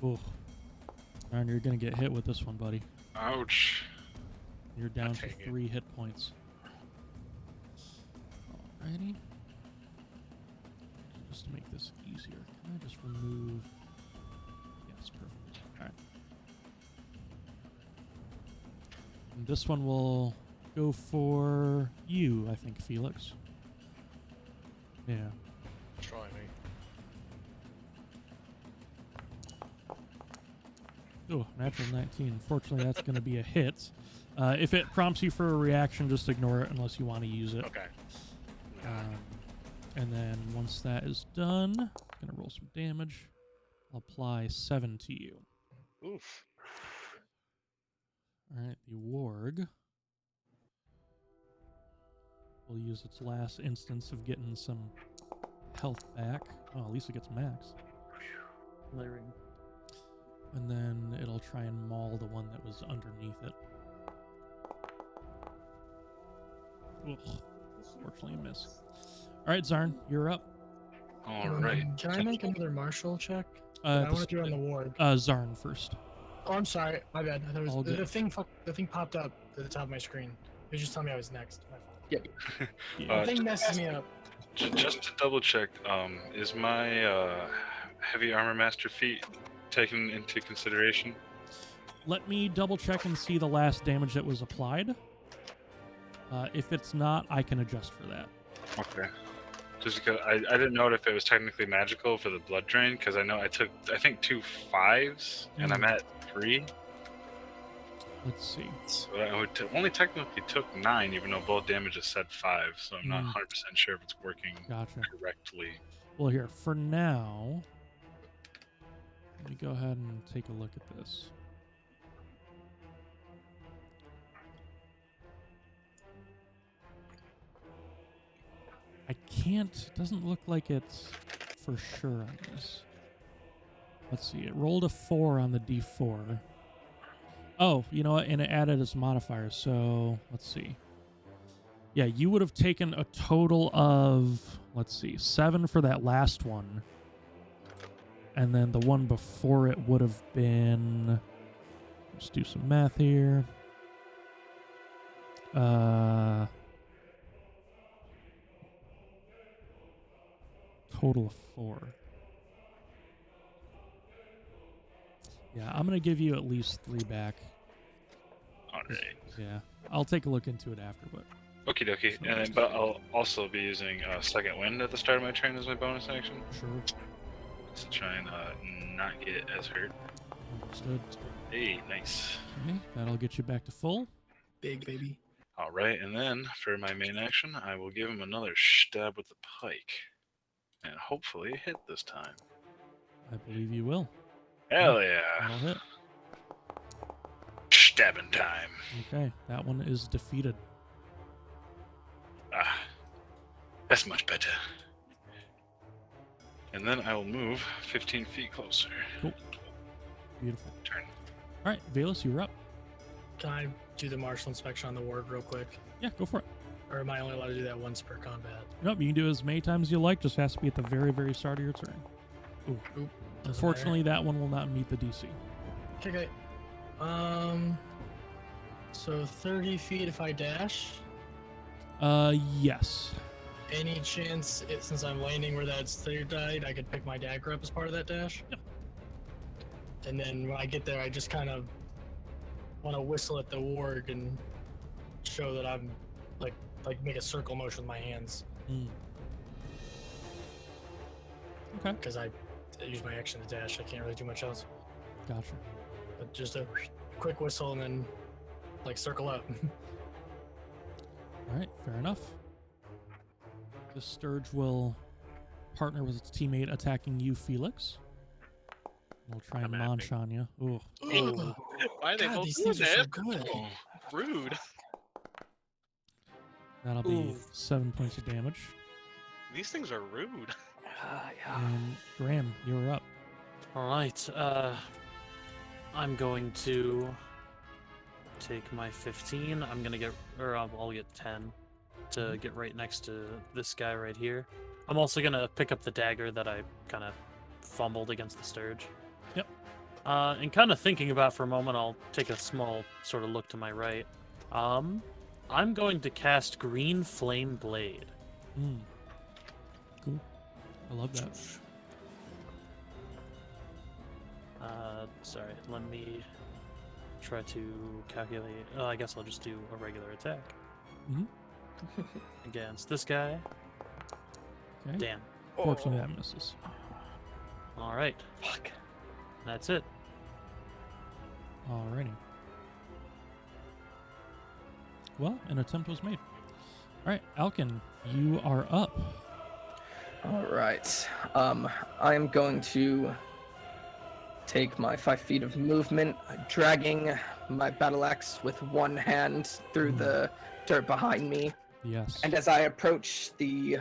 Oh, Zarn, you're gonna get hit with this one, buddy. Ouch. You're down to take it. 3 hit points. Alrighty. Just to make this easier, can I just remove? Yes, perfect. Alright. And this one will go for you, I think, Felix. Yeah. Destroy me. Oh, natural 19. Fortunately, that's going to be a hit. If it prompts you for a reaction, just ignore it unless you want to use it. Okay. And then once that is done, I'm going to roll some damage. I'll apply 7 to you. Oof. All right, the warg will use its last instance of getting some health back. Oh, at least it gets max. Layering. And then it'll try and maul the one that was underneath it. Ugh, fortunately a miss. All right, Zarn, you're up. All right. Can I make another martial check? I Uh, want to do it on the ward. Zarn first. Oh, I'm sorry. My bad. I thought it All was, good. the thing popped up at the top of my screen. It was just telling me I was next. My fault. Yep. Yeah. The thing messes me up. Just to double check, is my heavy armor master feat taken into consideration? Let me double check and see the last damage that was applied. If it's not, I can adjust for that. Okay. Just because I didn't know if it was technically magical for the blood drain, because I know I think 2 5s and I'm at 3. Let's see. So I only technically took 9, even though both damages said 5. So I'm not 100% sure if it's working Gotcha. correctly. Well, here, for now, let me go ahead and take a look at this. I can't, it doesn't look like it's for sure on this. Let's see, it rolled a 4 on the D4. Oh, you know what, and it added its modifiers, so let's see. Yeah, you would have taken a total of, let's see, 7 for that last one. And then the one before it would have been, let's do some math here. Total of 4. Yeah, I'm going to give you at least 3 back. Alright. Yeah, I'll take a look into it after, but... Okie dokie. So And much then, but I'll also be using Second Wind at the start of my turn as my bonus action. Sure. To try and not get as hurt. Understood. Hey, nice. Okay, that'll get you back to full. Big baby. Alright, and then for my main action, I will give him another stab with the pike. And hopefully hit this time. I believe you will. Hell yeah! That'll hit. Stabbing time. Okay, that one is defeated. Ah, that's much better. And then I will move 15 feet closer. Beautiful. Turn. All right, Valus, you're up. Can I do the martial inspection on the ward real quick? Yeah, go for it. Or am I only allowed to do that once per combat? Nope, you can do it as many times as you like. Just has to be at the very, very start of your turn. Ooh. Oop. Doesn't Unfortunately, that one will not meet the DC. matter. Okay. So 30 feet if I dash. Yes. Any chance, since I'm landing where that stair died, I could pick my dagger up as part of that dash? Yep. And then when I get there, I just kind of want to whistle at the warg and show that I'm like make a circle motion with my hands Mm. Okay, because I use my action to dash. I can't really do much else. gotcha. But just a quick whistle and then like circle up. All right, fair enough. The Sturge will partner with its teammate attacking you, Felix. We'll try and I'm happy. munch on you. Ooh. Oh, Why are they God, both these doing things are so that? good. Rude. That'll be Ooh. 7 points of damage. These things are rude. Yeah. And Graham, you're up. All right. I'm going to take my 15. I'm gonna get, or I'll get 10 to get right next to this guy right here. I'm also gonna pick up the dagger that I kind of fumbled against the sturge. Yep. And kind of thinking about it for a moment, I'll take a small sort of look to my right. I'm going to cast Green Flame Blade. Cool. I love that. Sorry, let me try to calculate. I guess I'll just do a regular attack against this guy. Okay. Damn. Fortunately, that misses. All right. Fuck. That's it. Alrighty. Well, an attempt was made. All right, Alkin, you are up. All right. I am going to take my 5 feet of movement, dragging my battle axe with one hand through the dirt behind me. Yes. And as I approach the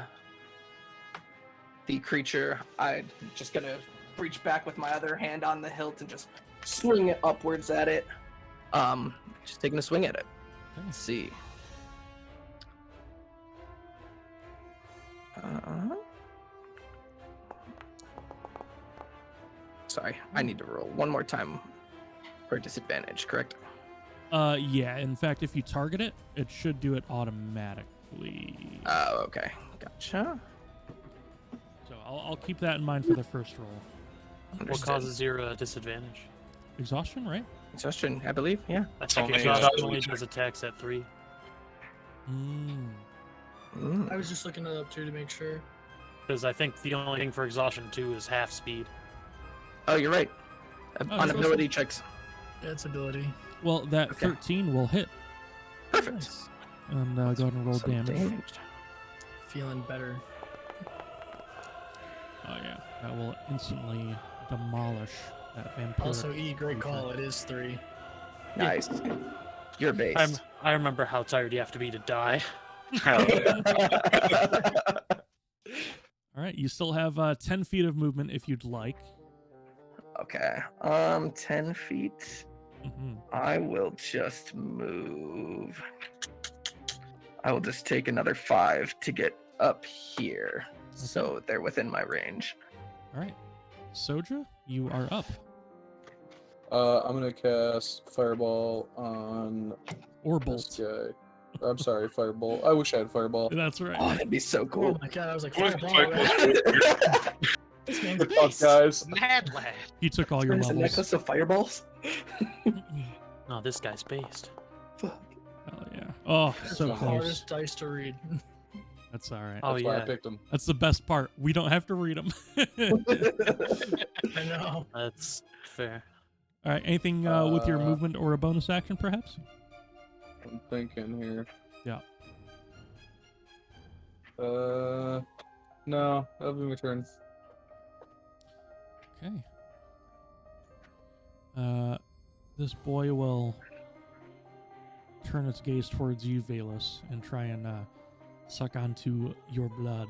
creature, I'm just gonna reach back with my other hand on the hilt and just swing it upwards at it. Just taking a swing at it. Okay. Let's see. Sorry, I need to roll one more time for disadvantage, correct? Yeah. In fact, if you target it, it should do it automatically. Oh, okay. Gotcha. So I'll keep that in mind for the first roll. What Understood. causes your disadvantage? Exhaustion, right? Exhaustion, I believe, yeah. I It's think only, exhaustion only does attacks at 3. I was just looking it up too to make sure. Because I think the only thing for exhaustion 2 is half speed. Oh, you're right. Oh, On so- ability checks. Yeah, it's ability. Well, that Okay. 13 will hit. Perfect. And go ahead and roll Some damage. Feeling better. Oh yeah, that will instantly demolish that vampire. Also, great call. It is 3. Nice. You're based. I remember how tired you have to be to die. Hell yeah. All right, you still have 10 feet of movement if you'd like. Okay. 10 feet. Mm-hmm. I will just move. I will just take another 5 to get up here. So they're within my range. All right, Soja, you are up. I'm gonna cast Fireball on Or this bolt. guy. I'm sorry, Fireball. I wish I had Fireball. That's right. Oh, that'd be so Oh cool. my god, I was like, What fireball. was This man's Good luck, based. guys. Mad lad. He took all your There's a levels. necklace of fireballs. No, this guy's based. Fuck. Hell yeah. Oh, That's so the close. hardest dice to read. That's all right. Oh That's why I yeah, picked him. That's the best part. We don't have to read them. I know. that's fair. All right. Anything with your movement or a bonus action, perhaps? I'm thinking here. Yeah. No, that'll be my turn. Okay. This boy will turn its gaze towards you, Valus, and try and suck onto your blood.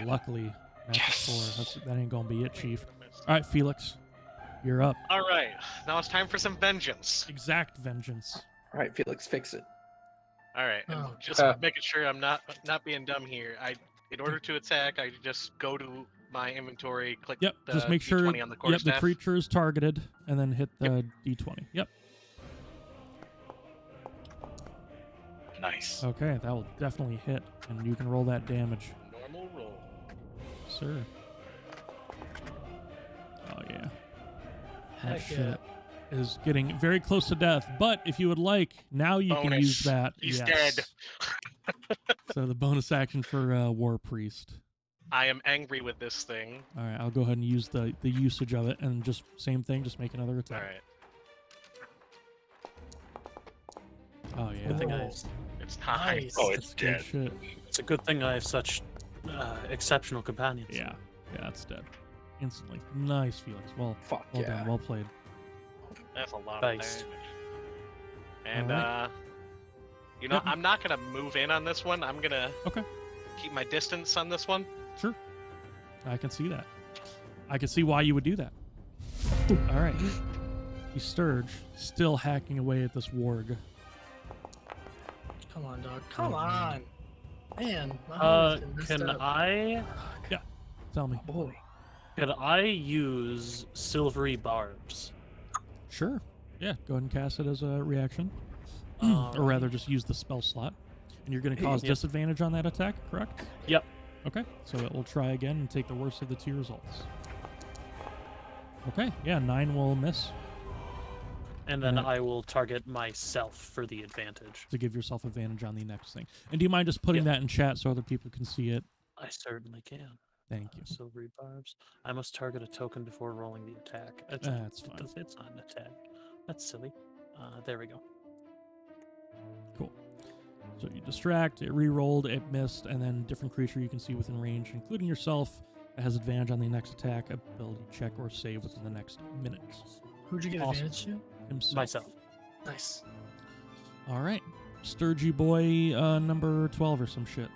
Luckily, natural 4. That ain't gonna be it, Chief. All right, Felix, you're up. All right, now it's time for some vengeance. Exact vengeance. All right, Felix, fix it. All right, and Oh, just making sure I'm not being dumb here. In order to attack, I just go to my inventory, click Yep. the Just make sure. D20 on the Yep. The quarterstaff. creature is targeted, and then hit the D20. Yep. Nice. Okay, that will definitely hit, and you can roll that damage, Normal roll. sir. Oh yeah. That Heck shit is getting very close to death. But if you would like, now you can Bonus. use that. He's yes. dead. So the bonus action for War Priest. I am angry with this thing. All right, I'll go ahead and use the usage of it, and just same thing, just make another All attack. right, Oh yeah. Good thing Oh. it's time. Nice. Oh, it's That's good dead. shit. It's a good thing I have such exceptional companions. Yeah, that's dead. Instantly. Nice, Felix. Well Fuck done. yeah. Well played. That's a lot Nice. of damage. And Alright. you know, Yep. I'm not gonna move in on this one. I'm gonna Okay. keep my distance on this one. Sure. I can see that. I can see why you would do that. All right. You Sturge, still hacking away at this warg. Come on, dog. Come on. Man. my heart's getting messed Can up. I Tell me. Boy. could I use silvery barbs? Sure. Yeah, go ahead and cast it as a reaction. Or Alrighty. rather, just use the spell slot. And you're going to cause Yep. disadvantage on that attack, correct? Yep. Okay, so it will try again and take the worst of the two results. Okay, yeah, 9 will miss And then Yeah. I will target myself for the advantage. to give yourself advantage on the next thing. And do you mind just putting Yeah. that in chat so other people can see it? I certainly can. Thank you. Silvery barbs. I must target a token before rolling the attack. That's fine. It's not an attack. That's silly. There we go. Cool. So you distract, it re-rolled, it missed, and then different creature you can see within range, including yourself, that has advantage on the next attack, ability check, or save within the next minute. Who'd you get Awesome. advantage to? Himself. Myself. Nice. All right. Sturgy boy number 12 or some shit.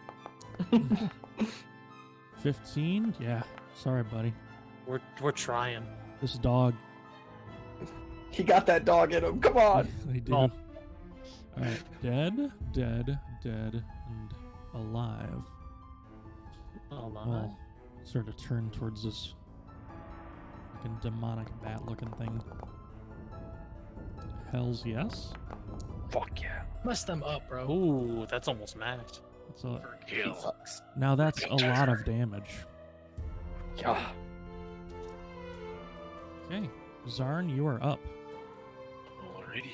15? Yeah. Sorry, buddy. We're trying. This dog. He got that dog in him. Come on. They do. Oh. All right. Dead, dead, dead, and alive. Alive. Well, sort of turn towards this fucking demonic bat-looking thing. Hells yes. Fuck yeah. Mess them up, bro. Ooh, that's almost maxed. That's a, He fucks. now that's a lot of damage. Yeah. Okay. Zarn, you are up. Alrighty.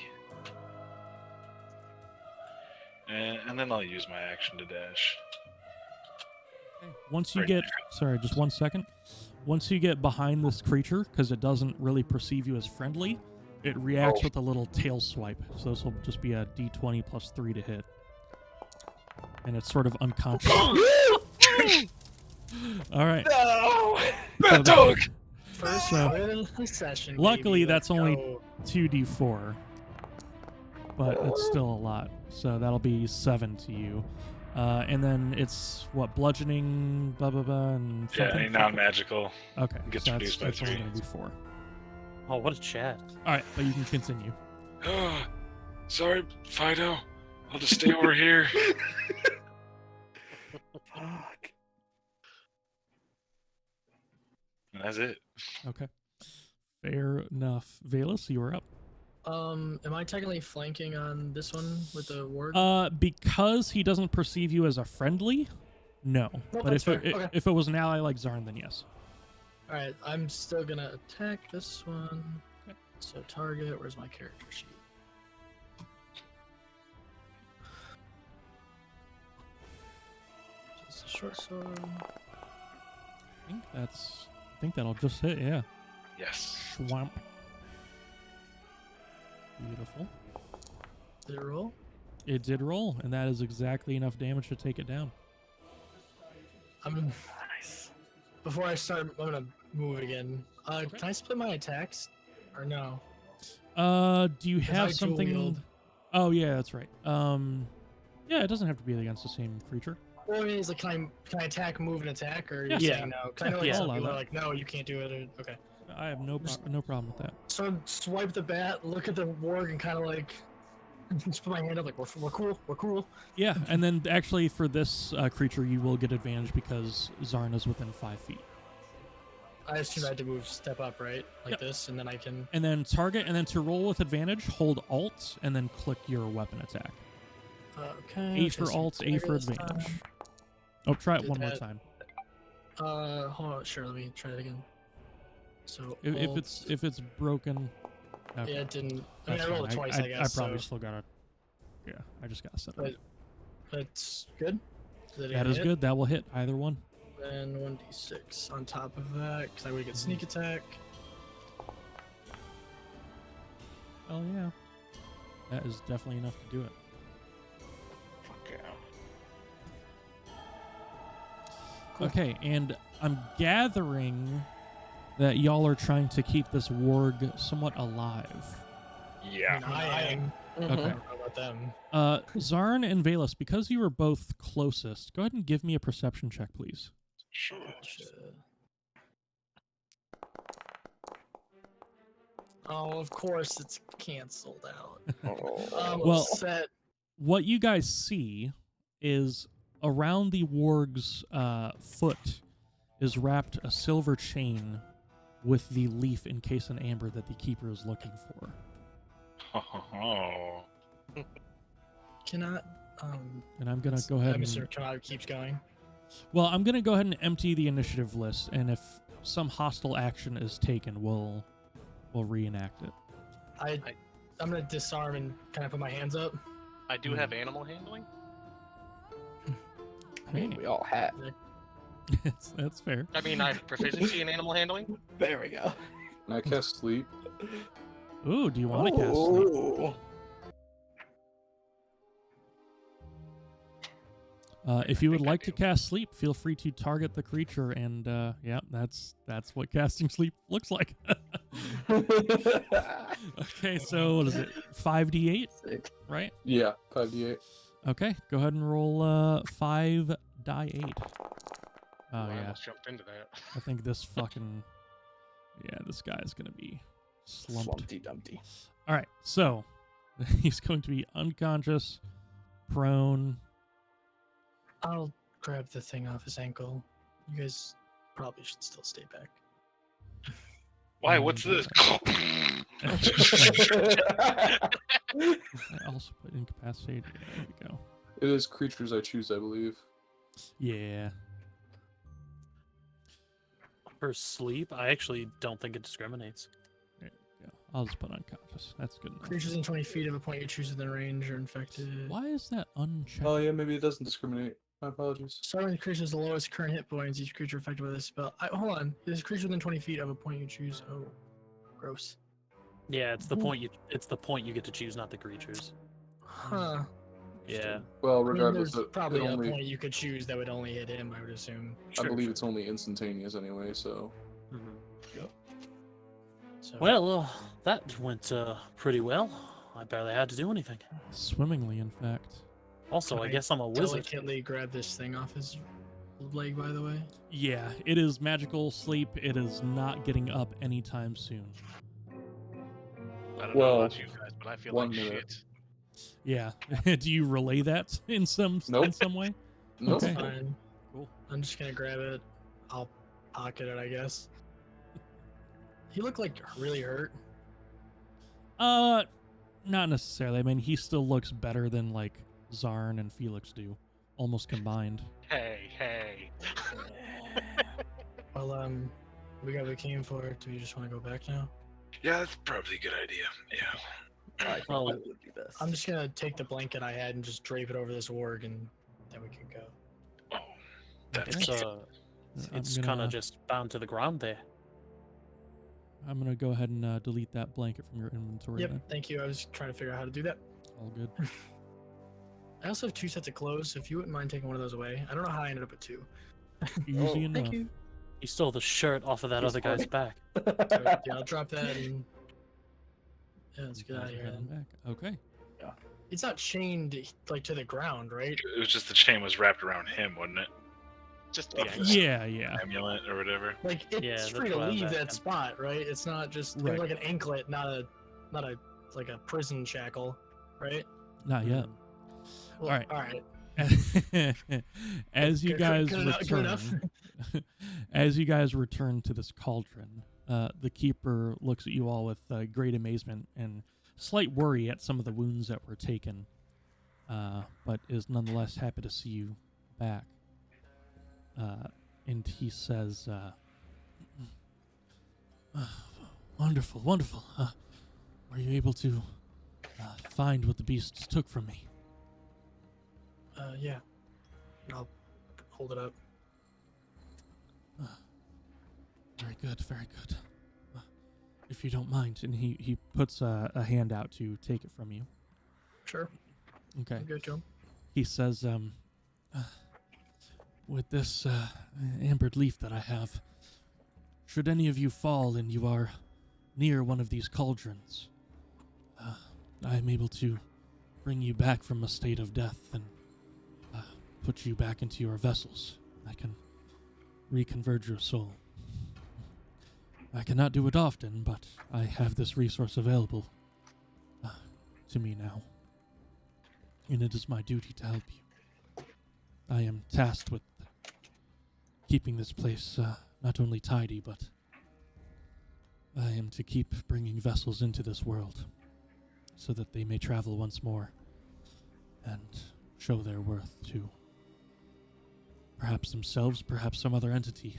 And then I'll use my action to dash. Once you Right get, sorry, just 1 second. Once you get behind this creature, because it doesn't really perceive you as friendly, it reacts with a little tail swipe. So this will just be a d20 plus 3 to hit. And it's sort of unconscious. All right. No. So that- First So- crit of the session. Luckily, baby. that's Let's only go. 2d4. But it's still a lot. So that'll be 7 to you. And then it's, what, bludgeoning, blah, blah, blah, and Yeah, something? any non-magical. Okay, gets so reduced by that's only 3. going to be 4. Oh, what a chat. All right, but you can continue. Sorry, Fido. I'll just stay over here. Fuck. And that's it. Okay. Fair enough. Valus, you are up. Am I technically flanking on this one with the ward? Because he doesn't perceive you as a friendly, no. Well, But that's if fair. Okay. if it was an ally like Zarn, then yes. Alright, I'm still gonna attack this one. Okay. So target, where's my character sheet? Just a short sword. I think that'll just hit, yeah. Yes. Schwamp. Beautiful. Did it roll? It did roll, and that is exactly enough damage to take it down. Nice. Before I start, I'm gonna move again. Can I split my attacks? Or no? Do you 'Cause I have dual something? wield. Oh yeah, that's right. Yeah, it doesn't have to be against the same creature. Well, I mean, is like, can I attack, move, and attack, or are you Yeah. saying no? Because I know like Yeah, some I'll people allow are that. like, no, you can't do it. Or, okay. I have no problem with that. So swipe the bat, look at the warg, and kind of like just put my hand up, like we're cool, we're cool. Yeah, and then actually for this creature, you will get advantage because Zarn is within 5 feet. I assume I had to move, step up, right, like Yep. this, and then I can. And then target, and then to roll with advantage, hold Alt, and then click your weapon attack. Okay. 8 for Alt, 8 for this time. advantage. Oh, try it Did one more that. time. Hold on, sure. Let me try it again. So If Alt- it's broken, okay, yeah, it didn't. I mean, that's I rolled it fine. twice, I guess. I probably so still gotta. Yeah, I just gotta set it. But- that's good. That is good. That will hit either one. Then 1d6 on top of that, because I would get sneak attack. Oh yeah, that is definitely enough to do it. Fuck yeah. Okay, and I'm gathering that y'all are trying to keep this warg somewhat alive. Yeah. I am. Okay. I don't know about them. Zarn and Valus, because you were both closest, go ahead and give me a perception check, please. Sure. Oh, of course it's canceled out. Oh. Well- Set. What you guys see is around the warg's foot is wrapped a silver chain with the leaf encased in amber that the keeper is looking for. Oh. Cannot. And I'm gonna go ahead and Mr. Kamado keeps going. well, I'm gonna go ahead and empty the initiative list, and if some hostile action is taken, we'll reenact it. I'm gonna disarm and kind of put my hands up. I do have animal handling. I mean, we all have. That's fair. I mean, I have proficiency in animal handling. There we go. And I cast sleep. Ooh, do you want to cast sleep? Ooh. If you would think I like to do. cast sleep, feel free to target the creature, and yeah, that's what casting sleep looks like. Okay, so what is it? 5d8, Sick. right? Yeah, 5d8. Okay, go ahead and roll 5 die 8. Oh I yeah, almost jumped into that. I think this fucking this guy is gonna be slumped. Slumpty Dumpty. All right, so he's going to be unconscious, prone. I'll grab the thing off his ankle. You guys probably should still stay back. Why? What's this? I also put incapacitated. There we go. It is creatures I choose, I believe. Yeah. For sleep, I actually don't think it discriminates. There we go. I'll just put unconscious. That's good enough. Creatures in 20 feet of a point you choose within range are infected. Why is that unchecked? Oh yeah, maybe it doesn't discriminate. My apologies. Starting with creatures the lowest current hit points, each creature affected by this spell. Hold on. This creature within 20 feet of a point you choose. Oh, gross. Yeah, it's the point you get to choose, not the creatures. Huh. Yeah. Well, I mean, regardless, there's it probably a only, point you could choose that would only hit him, I would assume. I believe it's only instantaneous anyway, so. Mhm. So, Well, that went pretty well. I barely had to do anything. Swimmingly, in fact. Also, I Can I guess I'm a wizard. delicately grab this thing off his leg, by the way. Yeah, it is magical sleep. It is not getting up anytime soon. I don't know Well, about you guys, but I feel one like minute. shit. Yeah. Do you relay that in some Nope. way? Nope. Okay. Fine. Cool. I'm just gonna grab it. I'll pocket it, I guess. He looked like really hurt. Not necessarily. I mean, he still looks better than like Zarn and Felix do, almost combined. Hey. Well, we got what we came for. Do we just want to go back now? Yeah, that's probably a good idea. Yeah. I think Well, that would be best. I'm just gonna take the blanket I had and just drape it over this org, and then we can go. Oh, that's It's cute. it's I'm kind gonna- of just bound to the ground there. I'm gonna go ahead and delete that blanket from your inventory. Yep, Then. thank you. I was trying to figure out how to do that. All good. I also have 2 sets of clothes, so if you wouldn't mind taking one of those away. I don't know how I ended up with 2. Easy enough. Thank you. He stole the shirt off of that He's other guy's funny. back. So, yeah, I'll drop that and yeah, let's get out of Guys are here. heading Then. back. Okay. It's not chained like to the ground, right? It was just the chain was wrapped around him, wasn't it? Just the ankle. Yeah. Amulet or whatever. Like Yeah, it's that's free to what I leave that imagine. spot, right? It's not just Right. like an anklet, not a like a prison shackle, right? Not yet. Well, Alright. All right. As you Good- guys good enough- good enough. return, as you guys return to this cauldron, the keeper looks at you all with great amazement and slight worry at some of the wounds that were taken, but is nonetheless happy to see you back. And he says, "Wonderful. Were you able to find what the beasts took from me?" Yeah. I'll hold it up. Very good. If you don't mind. And he puts a hand out to take it from you. Sure. Okay. I'll go to him. He says, with this ambered leaf that I have, should any of you fall and you are near one of these cauldrons, I'm able to bring you back from a state of death and put you back into your vessels. I can reconvert your soul. I cannot do it often, but I have this resource available to me now. And it is my duty to help you. I am tasked with keeping this place not only tidy, but I am to keep bringing vessels into this world so that they may travel once more and show their worth to perhaps themselves, perhaps some other entity.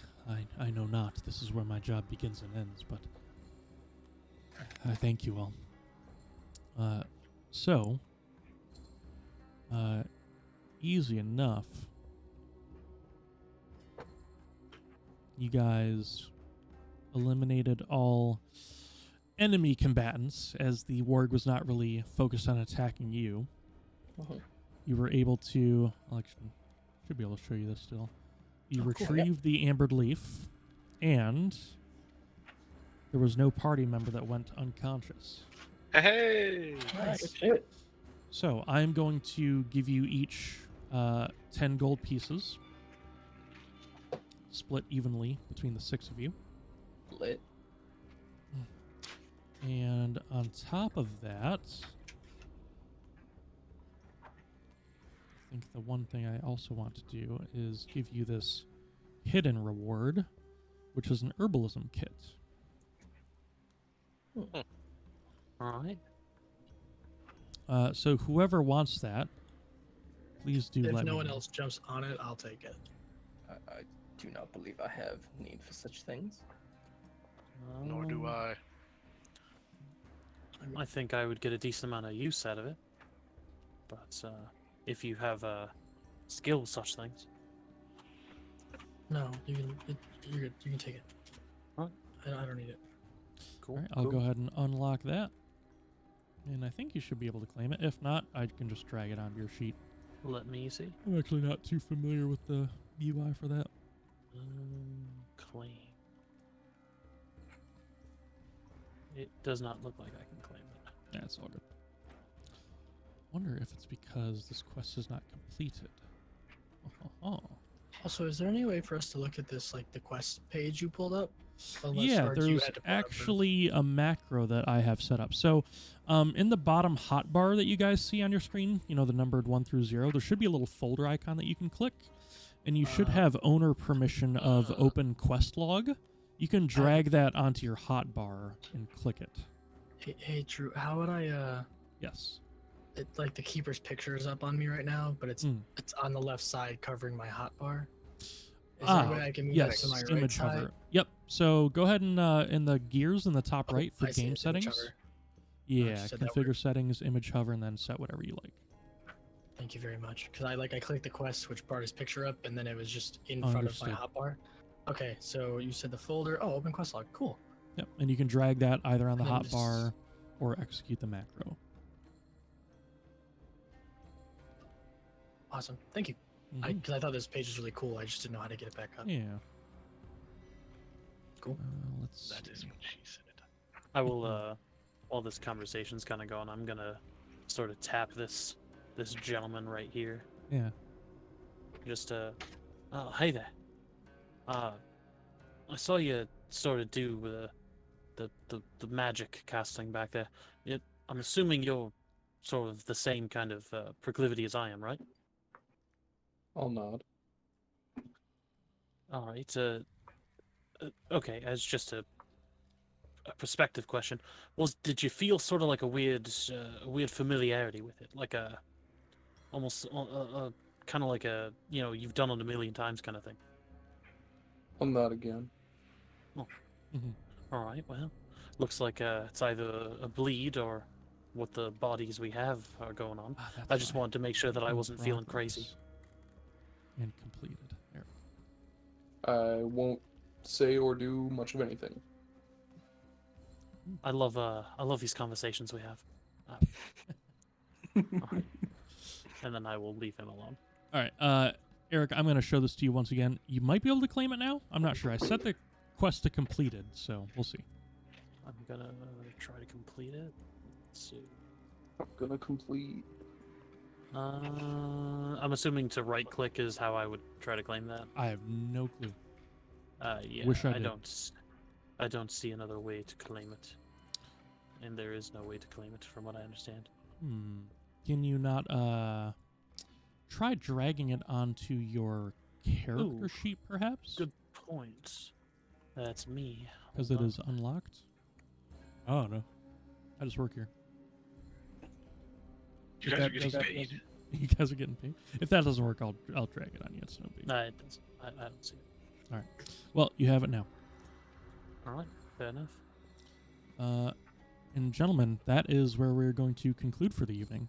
I know not. This is where my job begins and ends, but I thank you all. Easy enough. You guys eliminated all enemy combatants, as the warg was not really focused on attacking you. You were able to... should be able to show you this still. You retrieved the ambered leaf, and there was no party member that went unconscious. Hey! Nice. Good. So I'm going to give you each 10 gold pieces, split evenly between the 6 of you. Lit. And on top of that, I think the one thing I also want to do is give you this hidden reward, which is an herbalism kit. All right. So whoever wants that, please do If let me no one know. else jumps on it, I'll take it. I do not believe I have need for such things. Nor do I. I think I would get a decent amount of use out of it. But if you have skill with such things, No, you're good. You can take it. Alright. I don't need it. cool. All right, I'll go ahead and unlock that. And I think you should be able to claim it. If not, I can just drag it onto your sheet. Let me see. I'm actually not too familiar with the UI for that. Claim. It does not look like I can claim it. Yeah, it's all good. Wonder if it's because this quest is not completed. Oh. Also, is there any way for us to look at this, like the quest page you pulled up? Unless, Yeah, or do you there's had to pull it up first? actually a macro that I have set up. So, in the bottom hotbar that you guys see on your screen, you know, the numbered 1 through 0, there should be a little folder icon that you can click, and you should have owner permission of open quest log. You can drag that onto your hotbar and click it. Hey, Drew, how would I? Yes. It's like the keeper's picture is up on me right now, but it's on the left side covering my hotbar. Is there a way I can move that Yes, to my right image side? hover. Yep. So go ahead and in the gears in the top right for I see game it, image settings. hover. Yeah, just said that configure word. settings, image hover, and then set whatever you like. Thank you very much. Because I clicked the quest, which brought his picture up, and then it was just in front of my Understood. hotbar. Okay, so you said the folder. Oh, open quest log. Cool. Yep, and you can drag that either on the And then just- hotbar or execute the macro. Awesome. Thank you. Mhm. Because I thought this page was really cool. I just didn't know how to get it back up. Yeah. Cool. Let's That see. is what she said. I will, while this conversation's kind of going, I'm gonna sort of tap this gentleman right here. Yeah. Just oh, hey there. I saw you sort of do the magic casting back there. I'm assuming you're sort of the same kind of proclivity as I am, right? I'll nod. All right. Okay. As just a perspective question, did you feel sort of like a weird familiarity with it, like a almost kind of like a you've done it a million times kind of thing? I'll nod again. Mhm. All right. Well, looks like it's either a bleed or what the bodies we have are going on. That's I just right. wanted to make sure that I In wasn't feeling crazy. progress. And completed. There. I won't say or do much of anything. I love these conversations we have. Alright. And then I will leave him alone. All right, Eric, I'm going to show this to you once again. You might be able to claim it now. I'm not sure. I set the quest to completed, so we'll see. I'm gonna try to complete it. Let's see. Gonna complete. I'm assuming to right click is how I would try to claim that. I have no clue. Yeah, Wish I did. I don't see another way to claim it, and there is no way to claim it, from what I understand. Can you not try dragging it onto your character Ooh, sheet, perhaps? Good point. That's me. Because Hold it on. is unlocked. Oh no, I just work here. You If guys are that getting doesn't- paid. You guys are getting paid. If that doesn't work, I'll drag it on you. It's no big. Nah, it doesn't. I don't see it. Well, you have it now. All right, fair enough. And gentlemen, that is where we're going to conclude for the evening.